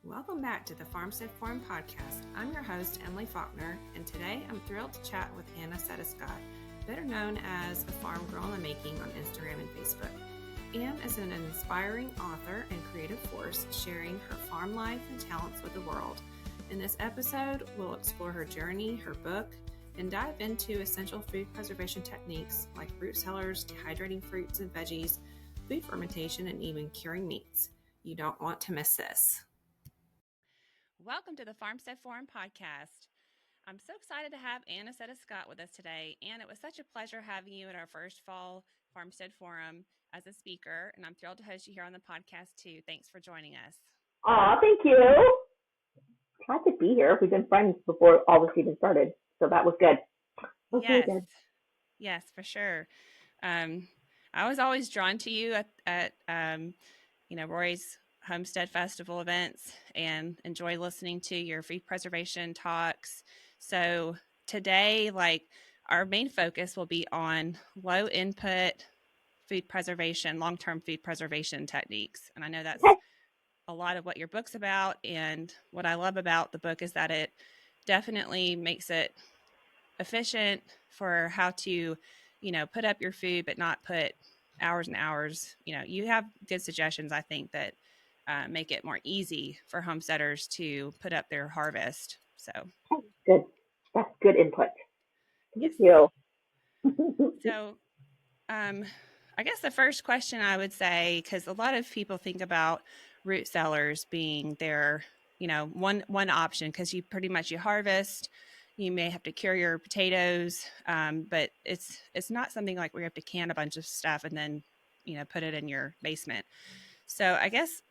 Welcome back to the Farmstead Forum podcast. I'm your host, Emily Faulkner, and today I'm thrilled to chat with Ann Accetta-Scott, better known as a farm girl in the making on Instagram and Facebook. Ann is an inspiring author and creative force, sharing her farm life and talents with the world. In this episode, we'll explore her journey, her book, and dive into essential food preservation techniques like root cellars, dehydrating fruits and veggies, food fermentation, and even curing meats. You don't want to miss this. Welcome to the Farmstead Forum podcast. I'm so excited to have Ann Accetta-Scott with us today. Ann, it was such a pleasure having you at our first fall Farmstead Forum as a speaker, and I'm thrilled to host you here on the podcast too. Thanks for joining us. Thank you. Glad to be here. We've been friends before all this even started, so that was good. Yes, for sure. I was always drawn to you at Roy's Homestead Festival events and enjoy listening to your food preservation talks. So today, our main focus will be on low input food preservation, long-term food preservation techniques. And I know that's a lot of what your book's about. And what I love about the book is that it definitely makes it efficient for how to, put up your food, but not put hours and hours. You have good suggestions, I think, that make it more easy for homesteaders to put up their harvest. So good. That's good input. Thank you. So, I guess the first question I would say, because a lot of people think about root cellars being their, one option, because you harvest. You may have to cure your potatoes, but it's not something like where you have to can a bunch of stuff and then, put it in your basement. So I guess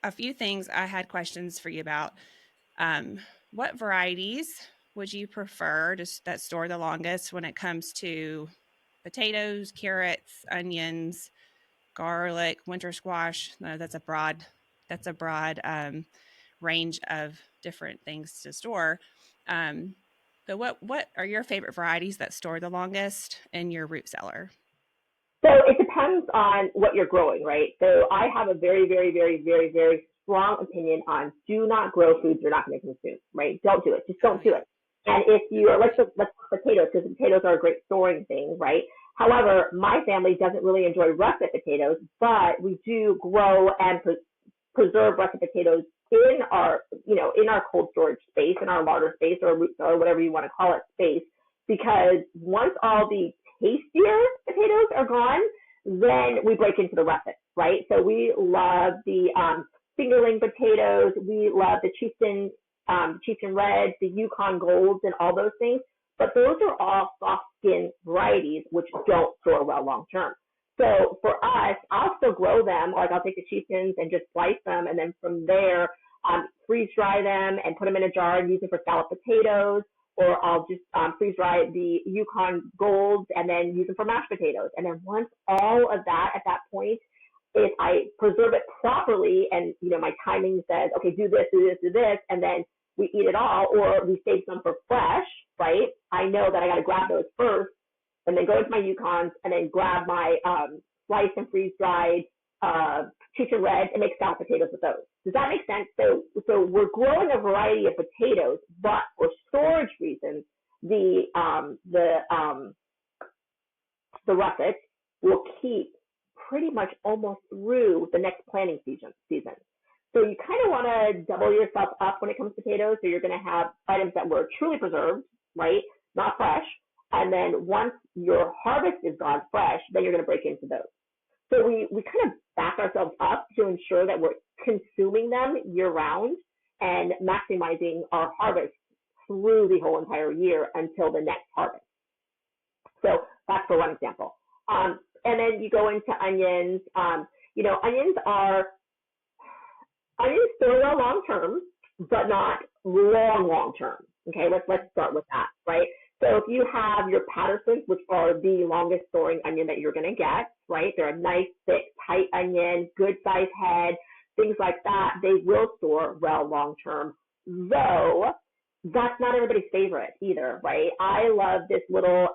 a few things I had questions for you about. What varieties would you prefer that store the longest when it comes to potatoes, carrots, onions, garlic, winter squash? No, that's a broad range of different things to store. But what are your favorite varieties that store the longest in your root cellar? So it depends on what you're growing, right? So I have a very, very, very, very, very strong opinion on do not grow foods you're not going to consume, right? Don't do it. Just don't do it. And if you are, let's potatoes, because potatoes are a great storing thing, right? However, my family doesn't really enjoy russet potatoes, but we do grow and preserve russet potatoes in our cold storage space, in our larder space, or whatever you want to call it space, because once all the tastier potatoes are gone, then we break into the russet, right? So we love the fingerling potatoes, we love the Chieftain Reds, the Yukon Golds, and all those things. But those are all soft skin varieties which don't store well long term. So for us, I'll still grow them, like I'll take the Chieftains and just slice them, and then from there freeze dry them and put them in a jar and use them for scalloped potatoes. Or I'll just freeze dry the Yukon Golds and then use them for mashed potatoes. And then once all of that, at that point, if I preserve it properly and, my timing says, okay, do this, and then we eat it all, or we save some for fresh, right? I know that I got to grab those first and then go into my Yukons and then grab my sliced and freeze dried Chieftain Reds and make scalloped potatoes with those. Does that make sense? So we're growing a variety of potatoes, but for storage reasons, the russet will keep pretty much almost through the next planting season. So you kind of want to double yourself up when it comes to potatoes. So you're going to have items that were truly preserved, right? Not fresh. And then once your harvest is gone fresh, then you're going to break into those. So we kind of back ourselves up to ensure that we're consuming them year round and maximizing our harvest through the whole entire year until the next harvest. So that's for one example. And then you go into onions. Onions store well long term, but not long term. Okay, let's start with that, right? So if you have your Pattersons, which are the longest storing onion that you're going to get, right? They're a nice, thick, tight onion, good size head, things like that. They will store well long term, though that's not everybody's favorite either, right? I love this little,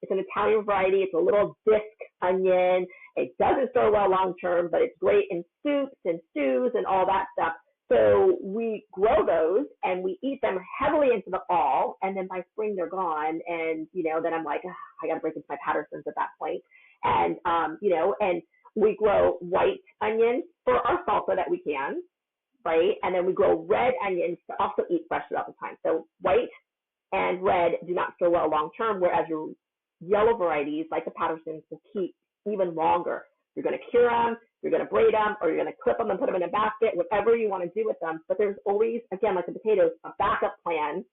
it's an Italian variety. It's a little disc onion. It doesn't store well long term, but it's great in soups and stews and all that stuff. So we grow those and we eat them heavily into the fall, and then by spring they're gone. And, then I'm like, I got to break into my Pattersons at that point. And, and we grow white onions for our salsa that we can, right? And then we grow red onions to also eat fresh throughout the time. So white and red do not store well long term, whereas your yellow varieties, like the Pattersons, will keep even longer. You're going to cure them, you're going to braid them, or you're going to clip them and put them in a basket, whatever you want to do with them. But there's always, again, like the potatoes, a backup plan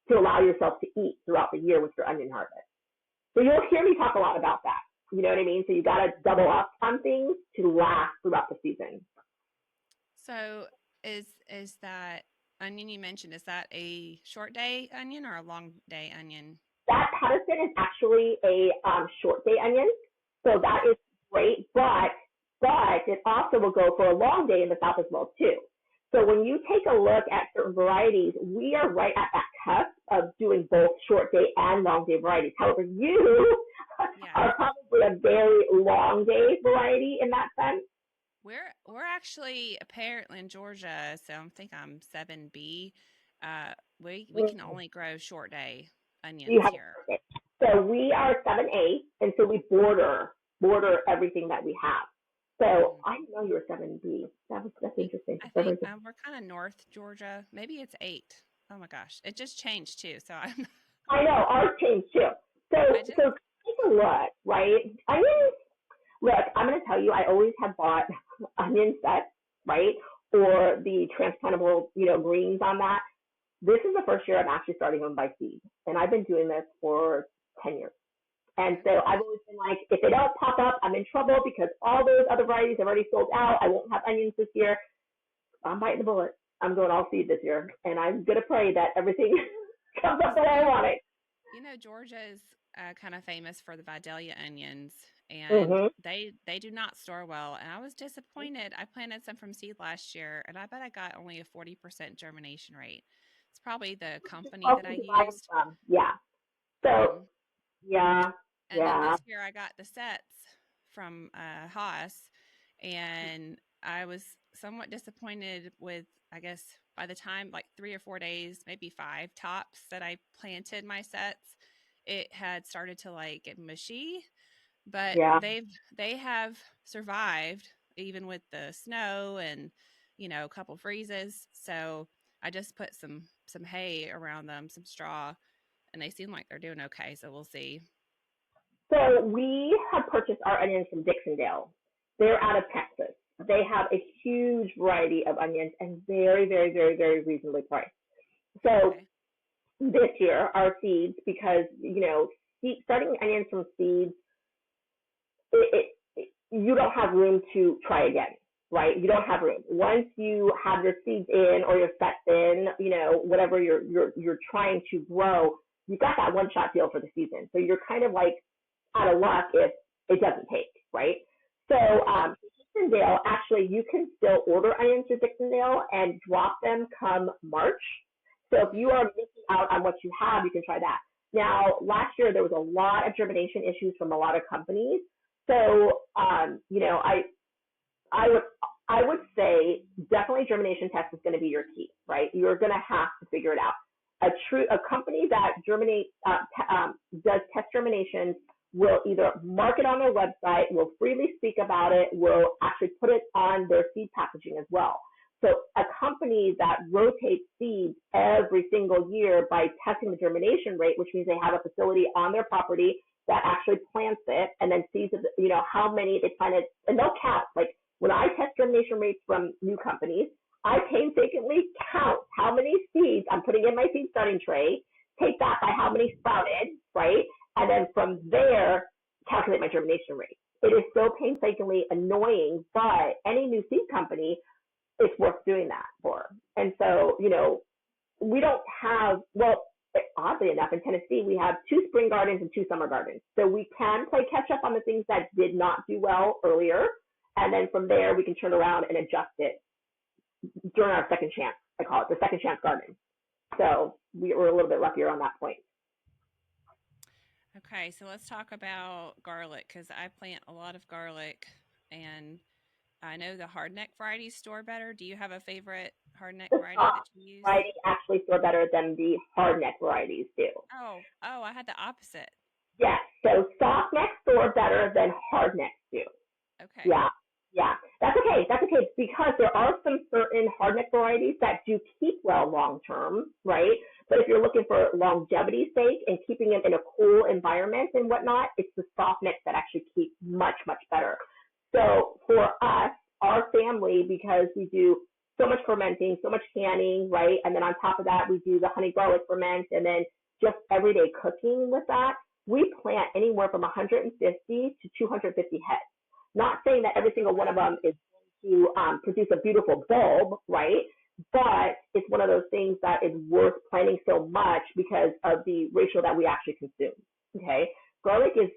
to allow yourself to eat throughout the year with your onion harvest. So you'll hear me talk a lot about that. You know what I mean? So you got to double up on things to last throughout the season. So is that onion you mentioned, is that a short day onion or a long day onion? That Patterson is actually a short day onion. So that is great, but it also will go for a long day in the South as well too. So when you take a look at certain varieties, we are right at that cusp of doing both short day and long day varieties. However, you are probably a very long day variety in that sense. We're actually apparently in Georgia, so I think I'm 7B. We can only grow short day onions here. So we are 7A, and so we border everything that we have. So I didn't know you were 7B. That's interesting. I think we're kind of North Georgia. Maybe it's 8. Oh my gosh, it just changed too. So I know ours changed too. So take a look, right? Onions. Look, I'm going to tell you, I always have bought onion sets, right, or the transplantable, greens on that. This is the first year I'm actually starting them by seed, and I've been doing this for 10 years. And so I've always been like, if they don't pop up, I'm in trouble because all those other varieties have already sold out. I won't have onions this year. I'm biting the bullet. I'm going all seed this year, and I'm going to pray that everything comes up the way I want it. Georgia is kind of famous for the Vidalia onions, and they do not store well. And I was disappointed. I planted some from seed last year, and I bet I got only a 40% germination rate. It's probably the company that I used. Yeah. So, yeah. And then this year I got the sets from Haas, and I was somewhat disappointed with, I guess, by the time, like 3 or 4 days, maybe 5 tops that I planted my sets, it had started to like get mushy, but they have survived even with the snow and, a couple freezes. So I just put some hay around them, some straw, and they seem like they're doing okay. So we'll see. So we have purchased our onions from Dixondale. They're out of Texas. They have a huge variety of onions and very, very, very, very reasonably priced. So this year, our seeds, because, starting onions from seeds, you don't have room to try again, right? You don't have room. Once you have your seeds in or your sets in, whatever you're trying to grow, you've got that one-shot deal for the season. So you're kind of like out of luck if it doesn't take, right? So Dixondale, actually, you can still order onions through Dixondale and drop them come March. So if you are missing out on what you have, you can try that. Now, last year, there was a lot of germination issues from a lot of companies. So, I would say definitely germination test is going to be your key, right? You're going to have to figure it out. A company that does test germination will either mark it on their website, will freely speak about it, will actually put it on their seed packaging as well. So a company that rotates seeds every single year by testing the germination rate, which means they have a facility on their property that actually plants it and then sees, how many they planted, and they'll count. Like when I test germination rates from new companies, I painstakingly count how many seeds I'm putting in my seed starting tray, take that by how many sprouted, right? And then from there, calculate my germination rate. It is so painstakingly annoying, but any new seed company, it's worth doing that for. And so, we don't have, oddly enough, in Tennessee, we have 2 spring gardens and 2 summer gardens. So we can play catch up on the things that did not do well earlier. And then from there, we can turn around and adjust it during our second chance. I call it the second chance garden. So we were a little bit luckier on that point. Okay, so let's talk about garlic, because I plant a lot of garlic, and I know the hardneck varieties store better. Do you have a favorite hardneck The variety soft that you use? variety actually store better than the hard neck varieties do. Oh, I had the opposite. Yes, so soft necks store better than hard necks do. Okay. Yeah, yeah. That's okay. That's okay because there are some certain hardneck varieties that do keep well long term, right? But if you're looking for longevity's sake and keeping them in a cool environment and whatnot, it's the soft necks that actually keep much, much better. So for us, our family, because we do so much fermenting, so much canning, right? And then on top of that, we do the honey garlic ferment and then just everyday cooking with that. We plant anywhere from 150 to 250 heads. Not saying that every single one of them is going to produce a beautiful bulb, right? But it's one of those things that is worth planting so much because of the ratio that we actually consume. Okay, garlic is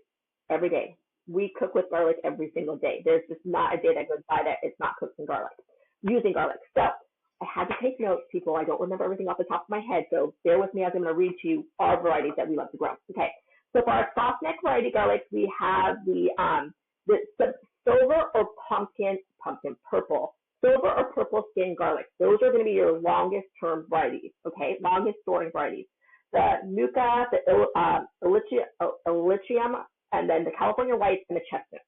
every day. We cook with garlic every single day. There's just not a day that goes by that it's not cooked in garlic, using garlic. So I had to take notes, people. I don't remember everything off the top of my head, so bear with me as I'm going to read to you our varieties that we love to grow. Okay, so for our soft neck variety garlics, we have the silver or purple, silver or purple skin garlic. Those are going to be your longest term varieties, okay? Longest storing varieties. The Nuka, the Elysium, and then the California Whites and the Chestnut,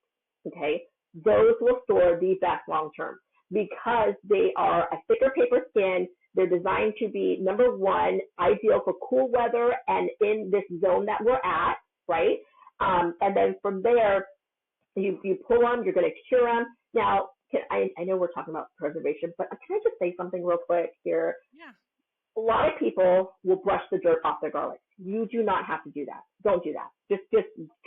okay? Those will store the best long term because they are a thicker paper skin. They're designed to be, number one, ideal for cool weather and in this zone that we're at, right? And then from there, you pull them, you're going to cure them. Now, I know we're talking about preservation, but can I just say something real quick here? Yeah. A lot of people will brush the dirt off their garlic. You do not have to do that. Don't do that. Just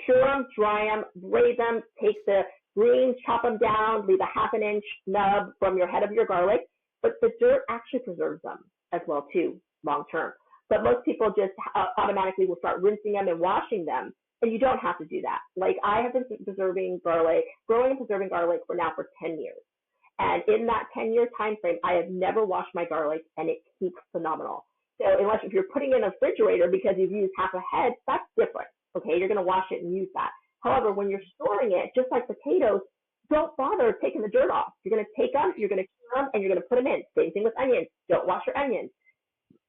cure them, dry them, braid them, take the greens, chop them down, leave a half an inch nub from your head of your garlic. But the dirt actually preserves them as well too, long term. But most people just automatically will start rinsing them and washing them. And you don't have to do that. Like I have been preserving garlic, growing and preserving garlic for 10 years. And in that 10-year time frame, I have never washed my garlic and it keeps phenomenal. So unless if you're putting it in a refrigerator because you've used half a head, that's different. Okay, you're going to wash it and use that. However, when you're storing it, just like potatoes, don't bother taking the dirt off. You're going to take them, you're going to cure them, and you're going to put them in. Same thing with onions. Don't wash your onions.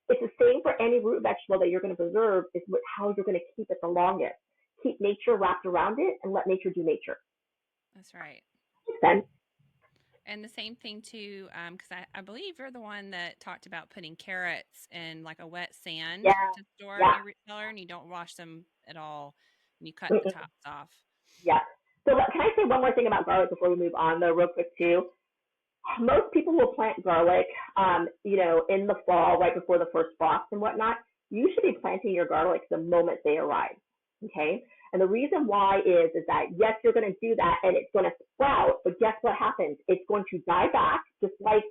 It's the same for any root vegetable that you're going to preserve. Is how you're going to keep it the longest. Keep nature wrapped around it and let nature do nature. That's right. Makes sense. And the same thing too, because I believe you're the one that talked about putting carrots in like a wet sand to store in your root cellar, and you don't wash them at all, and you cut the tops off. Yeah. So can I say one more thing about garlic before we move on, though, real quick too? Most people will plant garlic, in the fall, right before the first frost and whatnot. You should be planting your garlic the moment they arrive. Okay. And the reason why is that yes, you're going to do that and it's going to sprout, but guess what happens? It's going to die back, just like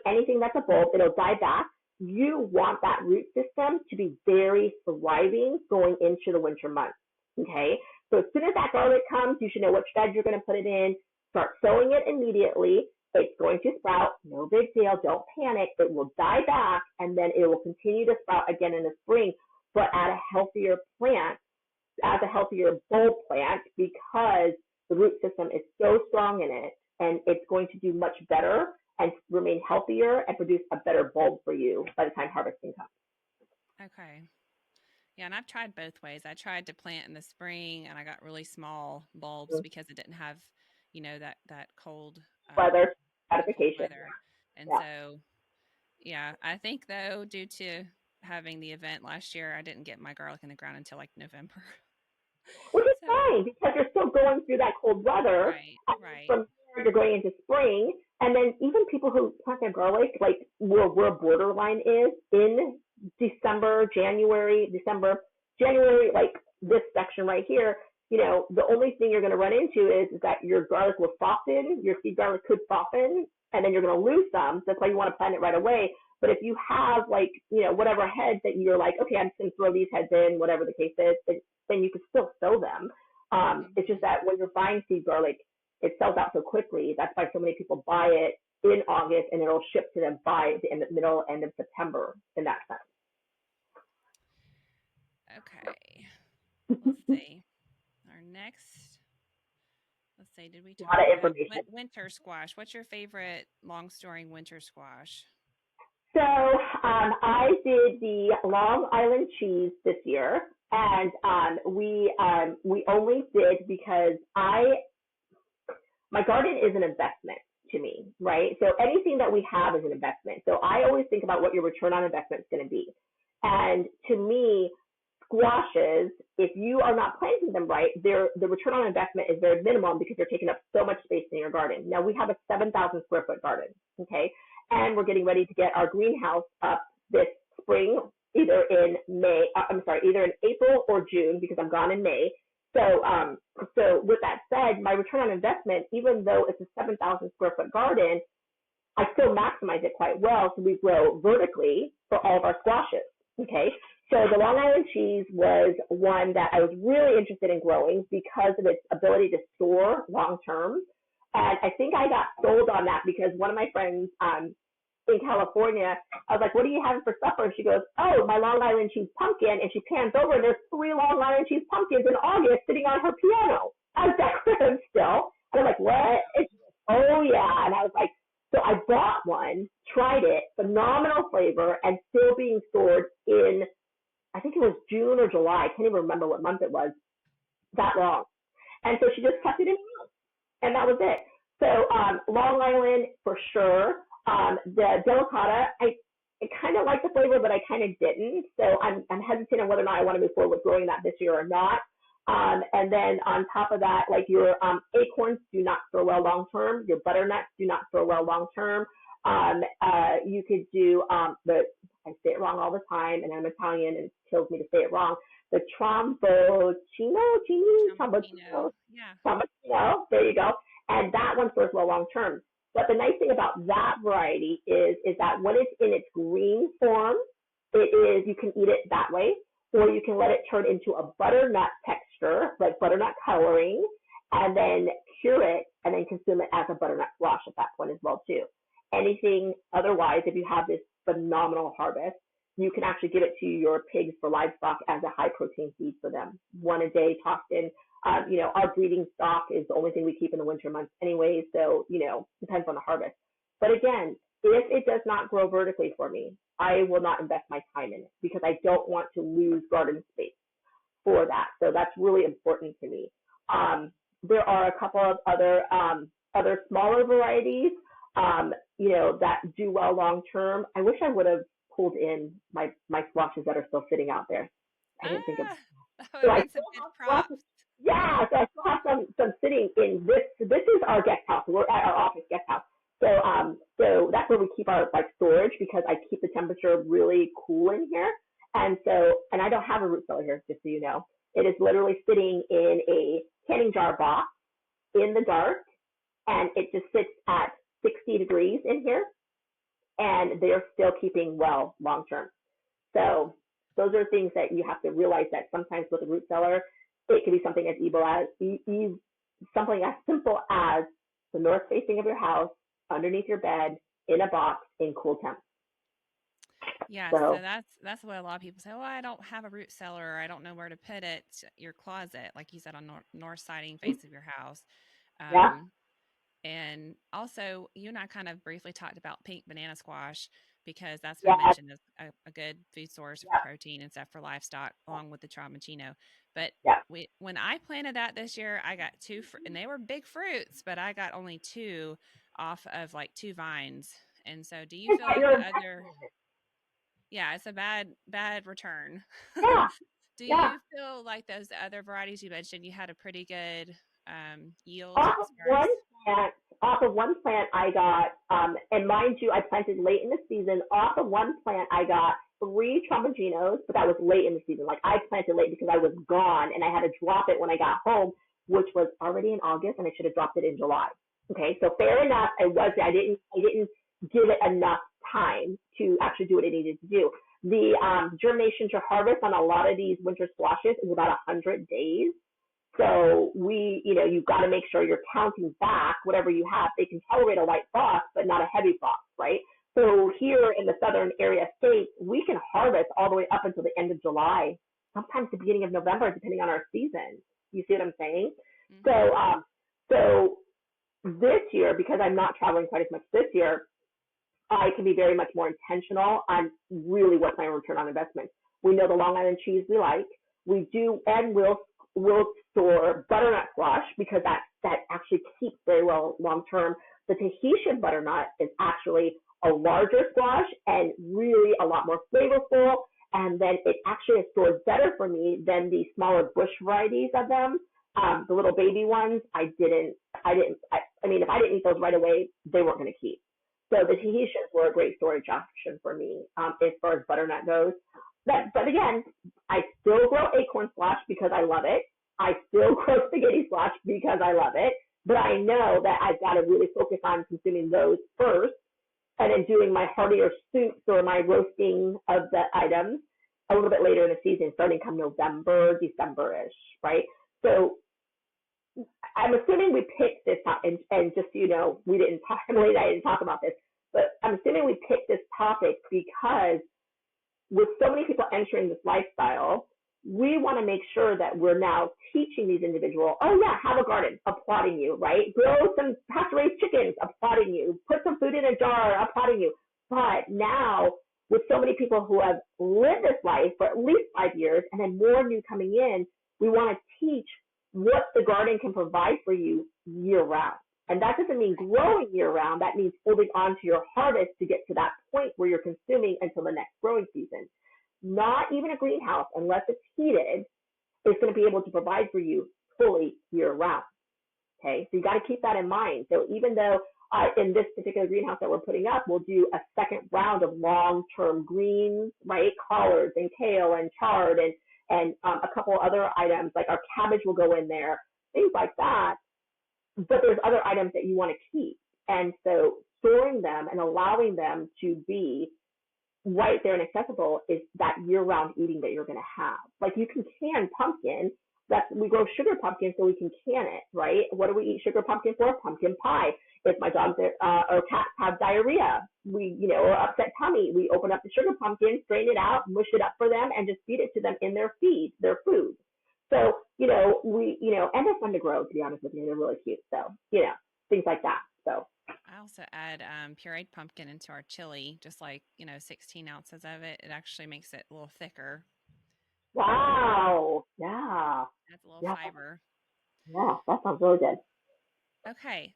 anything that's a bulb, it'll die back. You want that root system to be very thriving going into the winter months. Okay. So as soon as that garlic comes, you should know which bed you're going to put it in. Start sowing it immediately. It's going to sprout. No big deal. Don't panic. It will die back and then it will continue to sprout again in the spring, but at a healthier plant, as a healthier bulb plant, because the root system is so strong in it and it's going to do much better and remain healthier and produce a better bulb for you by the time harvesting comes. Okay. Yeah, and I've tried both ways. I tried to plant in the spring and I got really small bulbs because it didn't have, that cold weather modification. And so, yeah, I think though, due to having the event last year, I didn't get my garlic in the ground until like November. Which is fine because you're still going through that cold weather. Right. From there, you're going into spring. And then even people who plant their garlic, like where borderline is in January, like this section right here, the only thing you're going to run into is that your garlic will soften, your seed garlic could soften, and then you're going to lose some. That's why you want to plant it right away. But if you have whatever heads that you're like, okay, I'm just going to throw these heads in, whatever the case is, then you can still sow them. It's just that when you're buying seed garlic, it sells out so quickly. That's why so many people buy it in August and it'll ship to them by the end of September in that sense. Okay. Let's see. Our next, did we talk about winter squash? What's your favorite long storing winter squash? So I did the Long Island cheese this year, and we only did because my garden is an investment to me, right? So anything that we have is an investment. So I always think about what your return on investment is going to be. And to me, squashes, if you are not planting them right, the return on investment is very minimum because they're taking up so much space in your garden. Now we have a 7,000 square foot garden, okay? And we're getting ready to get our greenhouse up this spring, either in April or June, because I'm gone in May. So with that said, my return on investment, even though it's a 7,000 square foot garden, I still maximize it quite well. So we grow vertically for all of our squashes. Okay. So the Long Island cheese was one that I was really interested in growing because of its ability to store long term. And I think I got sold on that because one of my friends, in California, I was like, what are you having for supper? And she goes, oh, my Long Island cheese pumpkin. And she pans over and there's 3 Long Island cheese pumpkins in August sitting on her piano as decorative still. And I'm like, what? And she goes, oh yeah. And I was like, so I bought one, tried it, phenomenal flavor, and still being stored in, I think it was June or July. I can't even remember what month it was, that long. And so she just kept it in the house, and that was it. So Long Island for sure. The delicata, I kind of like the flavor, but I kind of didn't. So I'm hesitant on whether or not I want to move forward with growing that this year or not. And then on top of that, like your acorns do not grow well long term. Your butternuts do not grow well long term. You could do I say it wrong all the time, and I'm Italian, and it kills me to say it wrong. The tromboncino, yeah, there you go. And that one grows well long term. But the nice thing about that variety is that when it's in its green form, you can eat it that way, or you can let it turn into a butternut texture, like butternut coloring, and then cure it and then consume it as a butternut squash at that point as well too. Anything otherwise, if you have this phenomenal harvest, you can actually give it to your pigs for livestock as a high protein feed for them. 1 a day tossed in. Our breeding stock is the only thing we keep in the winter months anyway, so, depends on the harvest. But again, if it does not grow vertically for me, I will not invest my time in it because I don't want to lose garden space for that. So that's really important to me. There are a couple of other smaller varieties, that do well long term. I wish I would have pulled in my squashes that are still sitting out there. I didn't think of so I still have props. Yeah, so I still have some sitting in this. This is our guest house. We're at our office guest house. So that's where we keep our storage because I keep the temperature really cool in here. And I don't have a root cellar here, just so you know. It is literally sitting in a canning jar box in the dark, and it just sits at 60 degrees in here, and they're still keeping well long term. So those are things that you have to realize that sometimes with a root cellar, it can be something as something as simple as the north facing of your house, underneath your bed, in a box, in cool temps. Yeah, so that's what a lot of people say. Oh, I don't have a root cellar, or I don't know where to put it. Your closet, like you said, on north siding face of your house. Yeah. And also, you and I kind of briefly talked about pink banana squash because that's been mentioned as a good food source of protein and stuff for livestock, along with the tramancino. But when I planted that this year, I got 2, and they were big fruits, but I got only 2 off of like 2 vines. And so, do you feel like the other? Yeah, it's a bad return. Yeah. Do you feel like those other varieties you mentioned, you had a pretty good yield? Off of one plant I got, and mind you, I planted late in the season. Off of one plant I got 3 tramancinos, but that was late in the season. Like I planted late because I was gone and I had to drop it when I got home, which was already in August, and I should have dropped it in July. Okay, so fair enough. I didn't give it enough time to actually do what it needed to do. The germination to harvest on a lot of these winter squashes is about 100 days. So you've got to make sure you're counting back whatever you have. They can tolerate a light frost, but not a heavy frost, right? So here in the southern area state, we can harvest all the way up until the end of July, sometimes the beginning of November, depending on our season. You see what I'm saying? Mm-hmm. So this year, because I'm not traveling quite as much this year, I can be very much more intentional on really what's my return on investment. We know the Long Island cheese we like. We do and will store butternut squash because that actually keeps very well long term. The Tahitian butternut is actually a larger squash and really a lot more flavorful. And then it actually is stored better for me than the smaller bush varieties of them. The little baby ones, I mean, if I didn't eat those right away, they weren't going to keep. So the Tahitians were a great storage option for me as far as butternut goes. But again, I still grow acorn squash because I love it. I still grow spaghetti squash because I love it. But I know that I've got to really focus on consuming those first and then doing my heartier soups or my roasting of the items a little bit later in the season, starting come November, December-ish, right? So I'm assuming we picked this up, and just so you know, Emily and I didn't talk about this, but I'm assuming we picked this topic because with so many people entering this lifestyle, we want to make sure that we're now teaching these individuals, oh yeah, have a garden, applauding you, right? Grow some pasture-raised chickens, applauding you. Put some food in a jar, applauding you. But now, with so many people who have lived this life for at least 5 years and then more new coming in, we want to teach what the garden can provide for you year-round. And that doesn't mean growing year-round. That means holding on to your harvest to get to that point where you're consuming until the next growing season. Not even a greenhouse, unless it's heated, is going to be able to provide for you fully year-round. Okay, so you got to keep that in mind. So even though in this particular greenhouse that we're putting up, we'll do a second round of long-term greens, right? Collards and kale and chard and a couple other items, like our cabbage will go in there, things like that. But there's other items that you want to keep. And so storing them and allowing them to be right there and accessible is that year-round eating that you're going to have. Like you can can pumpkin. We grow sugar pumpkin so we can can it, right? What do we eat sugar pumpkin for? Pumpkin pie. If my dogs or cats have diarrhea, or upset tummy, we open up the sugar pumpkin, strain it out, mush it up for them, and just feed it to them in their food. So, and they're fun to grow, to be honest with you. They're really cute. So, things like that. So I also add pureed pumpkin into our chili, just like, 16 ounces of it. It actually makes it a little thicker. Wow. Yeah. Adds a little fiber. Yeah, that sounds really good. Okay.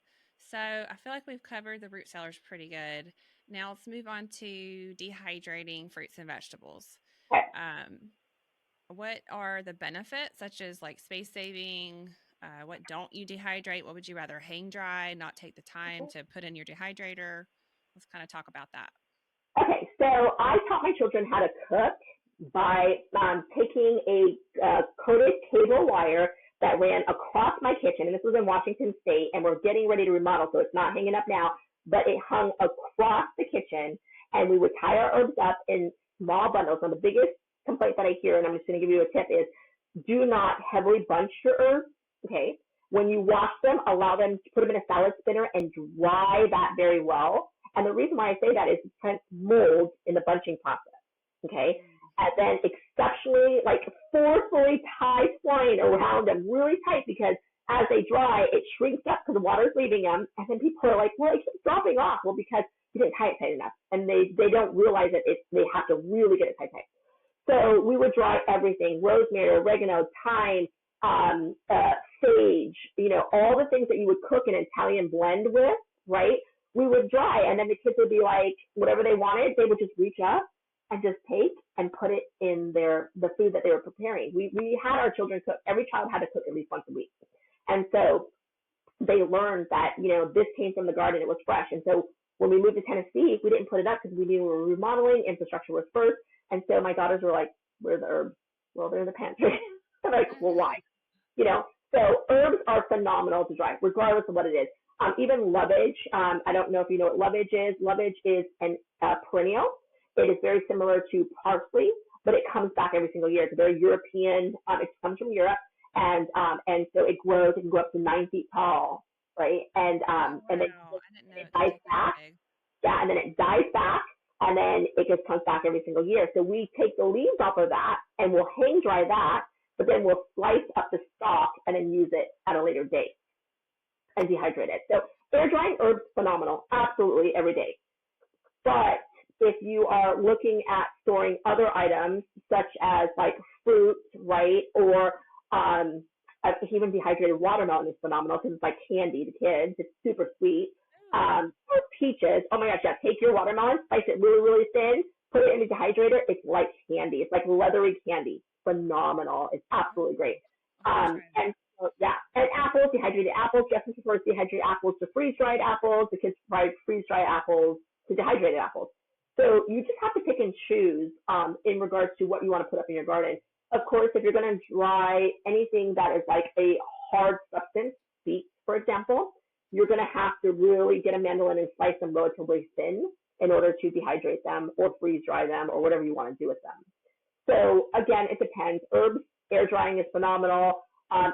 So I feel like we've covered the root cellars pretty good. Now let's move on to dehydrating fruits and vegetables. Okay. What are the benefits, such as like space saving? What don't you dehydrate? What would you rather hang dry, not take the time to put in your dehydrator? Let's kind of talk about that. Okay, so I taught my children how to cook by taking a coated cable wire that ran across my kitchen, and this was in Washington State, and we're getting ready to remodel, so it's not hanging up now, but it hung across the kitchen, and we would tie our herbs up in small bundles. And the biggest complaint that I hear, and I'm just going to give you a tip, is do not heavily bunch your herbs, okay? When you wash them, allow them to put them in a salad spinner and dry that very well. And the reason why I say that is to prevent mold in the bunching process, okay? And then exceptionally, forcefully tie twine around them really tight, because as they dry, it shrinks up because the water's leaving them. And then people are like, well, it keeps dropping off. Well, because you didn't tie it tight enough. And they don't realize that they have to really get it tight. So we would dry everything: rosemary, oregano, thyme, sage, all the things that you would cook an Italian blend with, right? We would dry, and then the kids would be like, whatever they wanted, they would just reach up and just take and put it in the food that they were preparing. We had our children cook. Every child had to cook at least once a week. And so they learned that, this came from the garden, it was fresh. And so when we moved to Tennessee, we didn't put it up because we knew we were remodeling, infrastructure was first. And so my daughters were like, where's the herbs? Well, they're in the pantry. I'm like, well, why? So herbs are phenomenal to dry, regardless of what it is. Even lovage, I don't know if you know what lovage is. Lovage is a perennial. It is very similar to parsley, but it comes back every single year. It's a very European, it comes from Europe, and so it grows. It can go up to 9 feet tall, right? And then it dies back. Yeah, and then it dies back, and then it just comes back every single year. So we take the leaves off of that, and we'll hang dry that, but then we'll slice up the stalk and then use it at a later date and dehydrate it. So air drying herbs, phenomenal, absolutely every day. But if you are looking at storing other items, such as like fruit, right, or even dehydrated watermelon is phenomenal because it's like candy to kids. It's super sweet. Or peaches. Oh my gosh, yeah. Take your watermelon, slice it really, really thin, put it in the dehydrator. It's like candy. It's like leathery candy. Phenomenal. It's absolutely great. And so, yeah, and apples, dehydrated apples. Justin prefers dehydrated apples to freeze-dried apples. The kids prefer freeze-dried apples to dehydrated apples. So you just have to pick and choose in regards to what you want to put up in your garden. Of course, if you're going to dry anything that is like a hard substance, beets, for example, you're going to have to really get a mandolin and slice them relatively thin in order to dehydrate them or freeze dry them or whatever you want to do with them. So again, it depends. Herbs, air drying is phenomenal.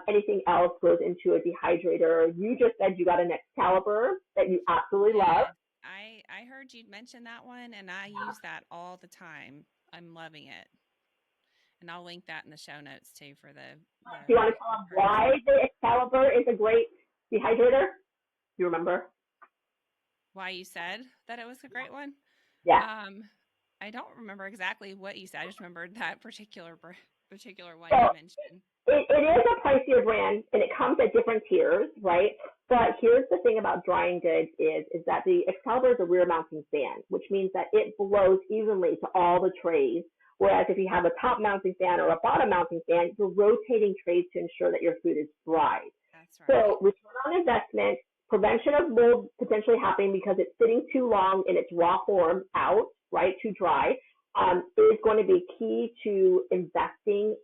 Anything else goes into a dehydrator. You just said you got an Excalibur that you absolutely love. I heard you mention that one, and I use that all the time. I'm loving it. And I'll link that in the show notes too for the do you want to tell them why the Excalibur is a great dehydrator? Do you remember? Why you said that it was a great one? Yeah. I don't remember exactly what you said. I just remembered that particular one so, you mentioned. It is a pricier brand, and it comes at different tiers, right? But here's the thing about drying goods is that the Excalibur is a rear mounting fan, which means that it blows evenly to all the trays. Whereas if you have a top mounting fan or a bottom mounting fan, you're rotating trays to ensure that your food is dried. That's right. So return on investment, prevention of mold potentially happening because it's sitting too long in its raw form out, right, to dry, is going to be key to investing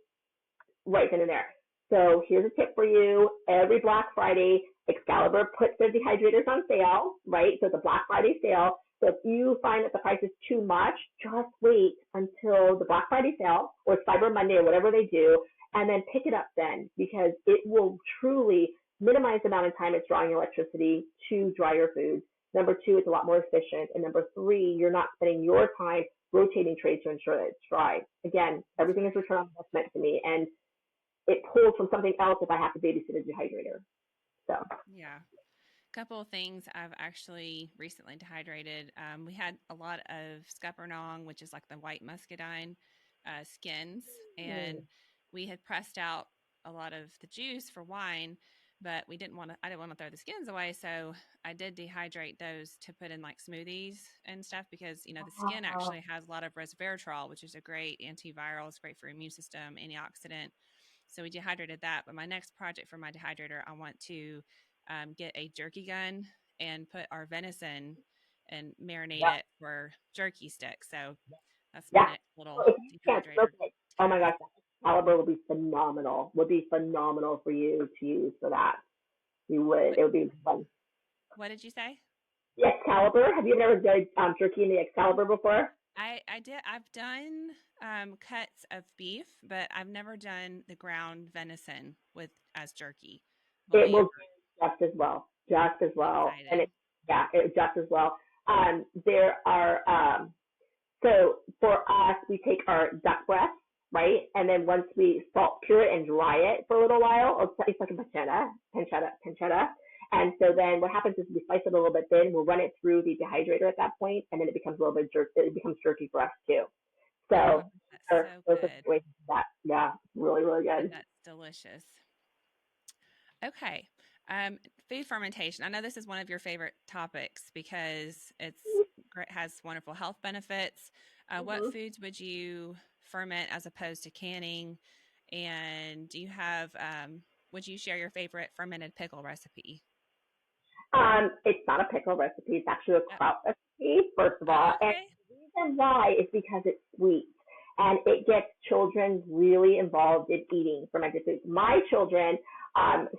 right then and there. So here's a tip for you. Every Black Friday, Excalibur puts their dehydrators on sale, right? So it's a Black Friday sale. So if you find that the price is too much, just wait until the Black Friday sale or Cyber Monday or whatever they do, and then pick it up then, because it will truly minimize the amount of time it's drawing electricity to dry your foods. Number two, it's a lot more efficient. And number three, you're not spending your time rotating trays to ensure that it's dry. Again, everything is return on investment to me, and it pulls from something else if I have to babysit a dehydrator. So yeah. Couple of things I've actually recently dehydrated. We had a lot of scuppernong, which is like the white muscadine skins, and we had pressed out a lot of the juice for wine, but I didn't want to throw the skins away, so I did dehydrate those to put in like smoothies and stuff because the skin actually has a lot of resveratrol, which is a great antiviral. It's great for your immune system, antioxidant. So we dehydrated that. But my next project for my dehydrator, I want to get a jerky gun and put our venison and marinate it for jerky sticks. So that's my next little dehydrator. Oh my gosh, Excalibur will be phenomenal. Would be phenomenal for you to use for that. You would. It would be fun. What did you say? The Excalibur. Have you ever done jerky in the Excalibur before? I did. I've done cuts of beef, but I've never done the ground venison as jerky. It will just as well. And just as well. There are so for us, we take our duck breast, right, and then once we salt cure it and dry it for a little while, it's like a pancetta. And so then what happens is we slice it a little bit thin, we'll run it through the dehydrator at that point, and then it becomes a little bit it becomes jerky for us too. So those are ways that, really, really good. That's delicious. Okay. Food fermentation. I know this is one of your favorite topics because it has wonderful health benefits. What foods would you ferment as opposed to canning? And do you have, would you share your favorite fermented pickle recipe? It's not a pickle recipe. It's actually a kraut recipe, first of all. Okay. And the reason why is because it's sweet. And it gets children really involved in eating fermented foods. My children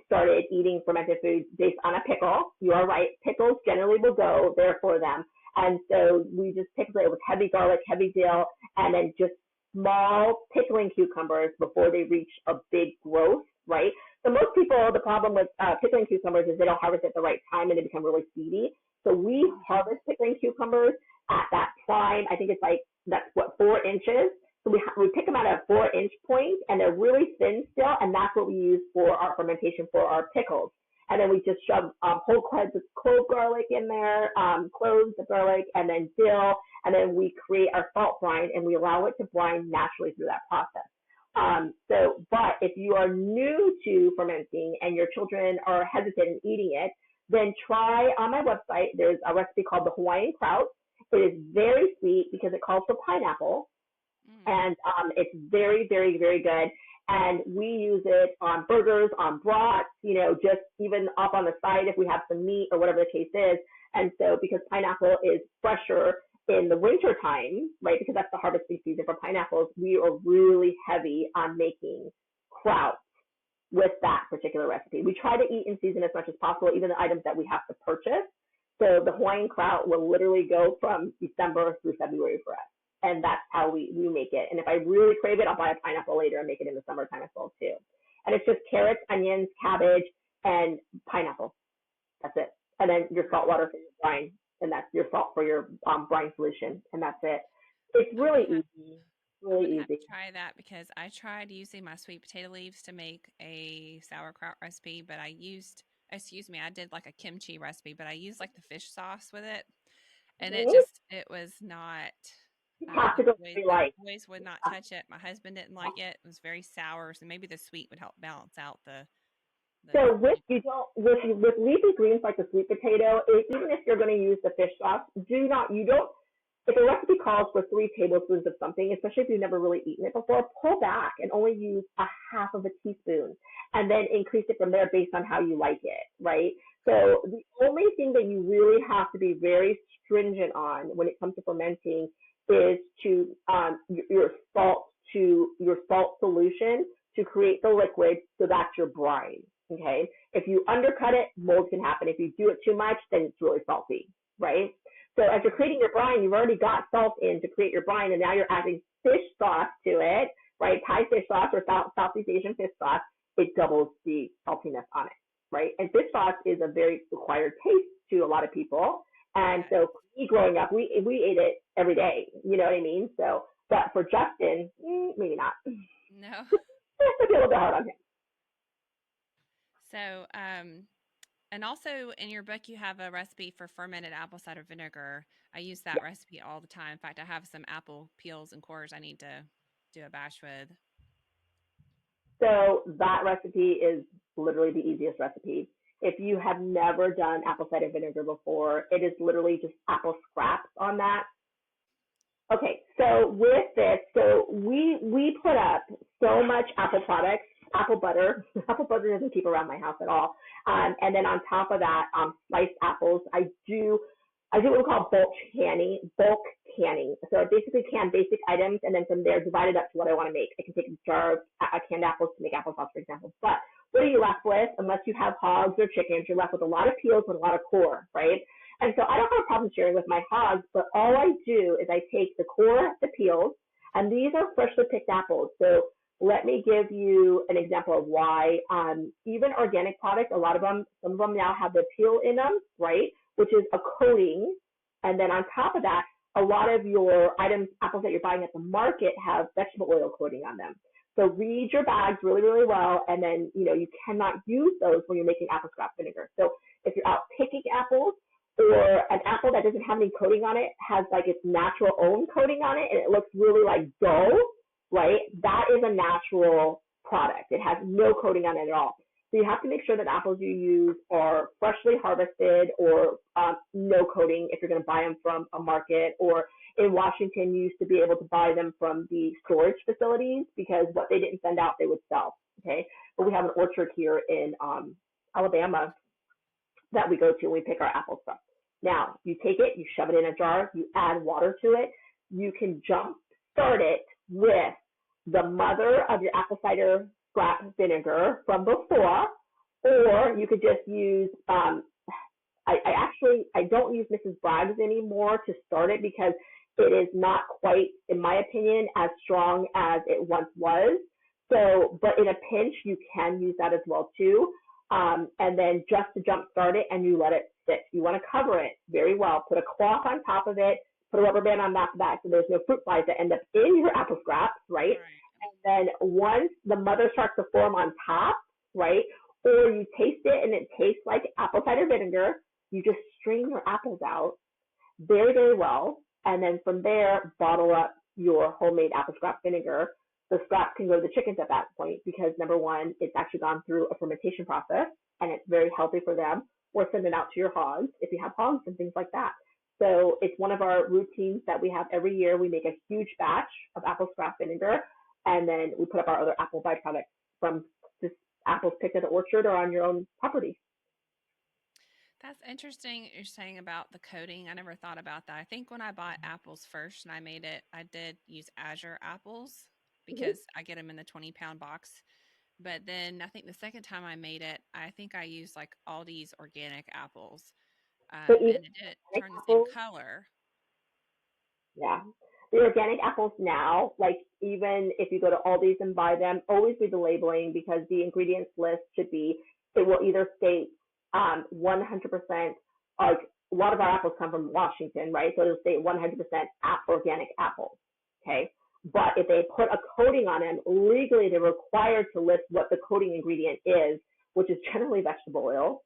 started eating fermented foods based on a pickle. You are right. Pickles generally will go there for them. And so we just pickled it with heavy garlic, heavy dill, and then just small pickling cucumbers before they reach a big growth, right? So most people, the problem with pickling cucumbers is they don't harvest at the right time and they become really seedy. So we harvest pickling cucumbers at that prime. I think it's like, 4 inches. So we pick them at a 4-inch point, and they're really thin still, and that's what we use for our fermentation for our pickles. and then we just shove whole cloves of clove garlic in there, cloves of garlic, and then dill, and then we create our salt brine, and we allow it to brine naturally through that process. But if you are new to fermenting and your children are hesitant in eating it, then try on my website, there's a recipe called the Hawaiian Kraut. It is very sweet because it calls for pineapple, and it's very, very, very good. And we use it on burgers, on brats, just even up on the side if we have some meat or whatever the case is. And so because pineapple is fresher in the winter time, right, because that's the harvesting season for pineapples, we are really heavy on making kraut with that particular recipe. We try to eat in season as much as possible, even the items that we have to purchase. So the Hawaiian kraut will literally go from December through February for us. And that's how we make it. And if I really crave it, I'll buy a pineapple later and make it in the summertime as well too. And it's just carrots, onions, cabbage, and pineapple. That's it. And then your salt water for your brine, and that's your salt for your brine solution, and that's it. It's really easy. Really easy. Try that because I tried using my sweet potato leaves to make a sauerkraut recipe, but I did like a kimchi recipe, but I used like the fish sauce with it, and it was not. The boys would not touch it. My husband didn't like it. It was very sour, so maybe the sweet would help balance out the. So with leafy greens like the sweet potato, even if you're going to use the fish sauce, if a recipe calls for 3 tablespoons of something, especially if you've never really eaten it before, pull back and only use a half of a teaspoon and then increase it from there based on how you like it, right? So the only thing that you really have to be very stringent on when it comes to fermenting is to your salt solution to create the liquid, so that's your brine, okay? If you undercut it, mold can happen. If you do it too much, then it's really salty, right? So as you're creating your brine, you've already got salt in to create your brine, and now you're adding fish sauce to it, right? Thai fish sauce or Southeast Asian fish sauce, it doubles the saltiness on it, right? And fish sauce is a very required taste to a lot of people. And so for me growing up, we ate it every day, you know what I mean? So, but for Justin, maybe not. No. It's a little bit hard on him. So, and also in your book, you have a recipe for fermented apple cider vinegar. I use that recipe all the time. In fact, I have some apple peels and cores I need to do a batch with. So that recipe is literally the easiest recipe. If you have never done apple cider vinegar before, it is literally just apple scraps on that. Okay, so with this, we put up so much apple products, apple butter. Apple butter doesn't keep around my house at all. And then on top of that, sliced apples. I do what we call bulk canning. So I basically can basic items, and then from there divide it up to what I want to make. I can take a jar of canned apples to make applesauce, for example. But what are you left with? Unless you have hogs or chickens, you're left with a lot of peels and a lot of core, right? And so I don't have a problem sharing with my hogs, but all I do is I take the core, the peels, and these are freshly picked apples. So let me give you an example of why. Even organic products, some of them now have the peel in them, right? Which is a coating. And then on top of that, a lot of your apples that you're buying at the market have vegetable oil coating on them. So read your bags really, really well. And then, you cannot use those when you're making apple scrap vinegar. So if you're out picking apples, or an apple that doesn't have any coating on it has like its natural own coating on it, and it looks really like dough, right? That is a natural product. It has no coating on it at all. So you have to make sure that apples you use are freshly harvested or no coating if you're going to buy them from a market. Or in Washington, you used to be able to buy them from the storage facilities because what they didn't send out, they would sell, okay? But we have an orchard here in Alabama that we go to when we pick our apples from. Now, you take it, you shove it in a jar, you add water to it. You can start it with the mother of your apple cider scrap vinegar from before, or you could just use, I don't use Mrs. Bragg's anymore to start it because it is not quite, in my opinion, as strong as it once was. So, but in a pinch, you can use that as well too. And then just to jump start it, and you let it sit. You want to cover it very well. Put a cloth on top of it. Put a rubber band on top of that so there's no fruit flies that end up in your apple scraps, right? And then once the mother starts to form on top, right, or or you taste it and it tastes like apple cider vinegar. You just strain your apples out very, very well. And then from there, bottle up your homemade apple scrap vinegar. The scraps can go to the chickens at that point because number one, it's actually gone through a fermentation process and it's very healthy for them, or send it out to your hogs if you have hogs and things like that. So it's one of our routines that we have every year. We make a huge batch of apple scrap vinegar, and then we put up our other apple byproducts from just apples picked at the orchard or on your own property. That's interesting you're saying about the coating. I never thought about that. I think when I bought apples first and I made it, I did use Azure apples because I get them in the 20-pound box. But then I think the second time I made it, I think I used like Aldi's organic apples. So And it did turn the same color. Yeah. The organic apples now, like even if you go to Aldi's and buy them, always read the labeling because the ingredients list should be, it will either state 100%, like a lot of our apples come from Washington, right? So it'll say 100% organic apples, okay? But if they put a coating on them, legally they're required to list what the coating ingredient is, which is generally vegetable oil.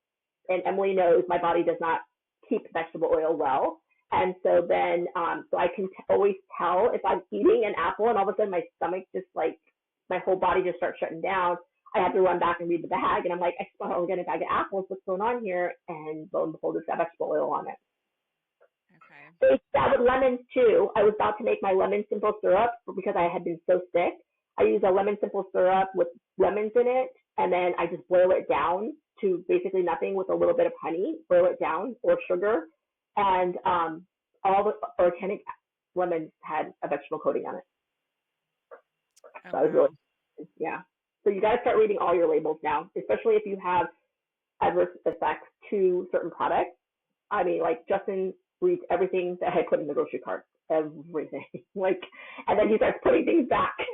And Emily knows my body does not keep vegetable oil well. And so then, so I can always tell if I'm eating an apple and all of a sudden my stomach just like, my whole body just starts shutting down. I have to run back and read the bag, and I'm like, I smell a bag of apples. What's going on here? And lo and behold, it's got vegetable oil on it. Okay. So it's that with lemons too. I was about to make my lemon simple syrup because I had been so sick. I use a lemon simple syrup with lemons in it, and then I just boil it down to basically nothing with a little bit of honey. Boil it down, or sugar, and all the organic lemons had a vegetable coating on it. Oh, so I was really, yeah. So you got to start reading all your labels now, especially if you have adverse effects to certain products. I mean, like Justin reads everything that I put in the grocery cart, everything. Like, and then he starts putting things back. Yes.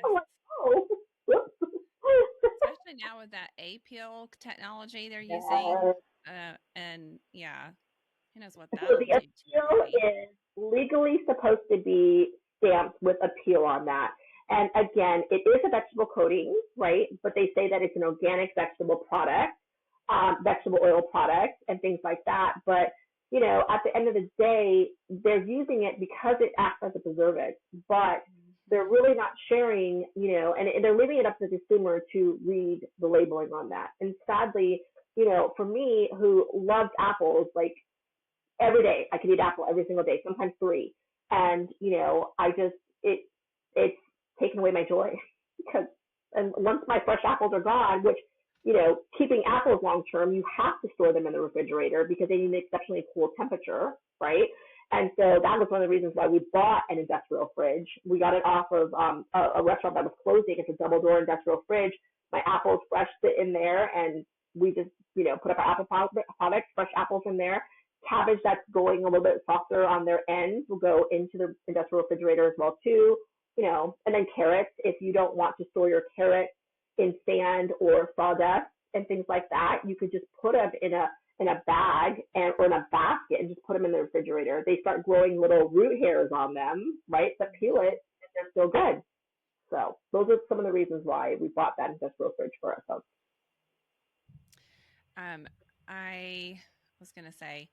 I'm like, oh. Especially now with that A-peel technology they're using. And yeah, who knows what that So will the do. appeal is legally supposed to be stamped with appeal on that. And again, it is a vegetable coating, right? But they say that it's an organic vegetable product, vegetable oil product, and things like that. But, you know, at the end of the day, they're using it because it acts as a preservative. But they're really not sharing, you know, and they're leaving it up to the consumer to read the labeling on that. And sadly, you know, for me, who loves apples, like every day, I could eat apple every single day, sometimes 3. And, you know, it's taken away my joy because, and once my fresh apples are gone, which, you know, keeping apples long term, you have to store them in the refrigerator because they need an exceptionally cool temperature, right? And so that was one of the reasons why we bought an industrial fridge. We got it off of a restaurant that was closing. It's a double door industrial fridge. My apples fresh sit in there, and we just, you know, put up our apple products, fresh apples in there. Cabbage that's going a little bit softer on their ends will go into the industrial refrigerator as well too. You know, and then carrots, if you don't want to store your carrots in sand or sawdust and things like that, you could just put them in a bag or in a basket and just put them in the refrigerator. They start growing little root hairs on them, right? But peel it, and they're still good. So those are some of the reasons why we bought that industrial fridge for ourselves. I was going to say,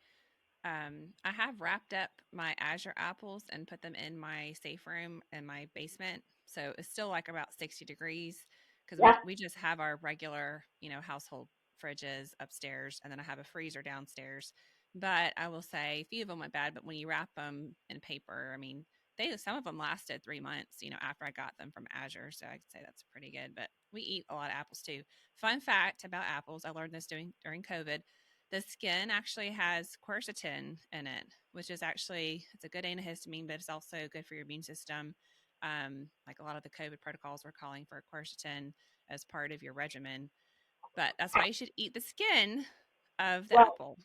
I have wrapped up my Azure apples and put them in my safe room in my basement. So it's still like about 60 degrees because we just have our regular, you know, household fridges upstairs, and then I have a freezer downstairs. But I will say a few of them went bad, but when you wrap them in paper, I mean, some of them lasted 3 months, you know, after I got them from Azure. So I'd say that's pretty good, but we eat a lot of apples too. Fun fact about apples, I learned this during COVID. The skin actually has quercetin in it, which is actually, it's a good antihistamine, but it's also good for your immune system. Like a lot of the COVID protocols were calling for quercetin as part of your regimen, but that's why you should eat the skin of the apple.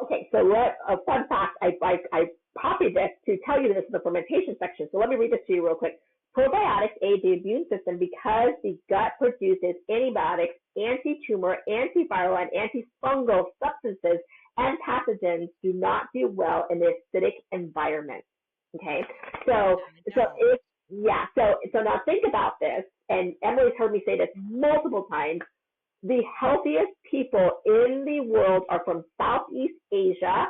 Okay, so a fun fact, I copied this to tell you this in the fermentation section. So let me read this to you real quick. Probiotics aid the immune system because the gut produces antibiotics, anti-tumor, antiviral, and antifungal substances, and pathogens do not do well in the acidic environment. Okay, so now think about this, and Emily's heard me say this multiple times. the healthiest people in the world are from Southeast Asia,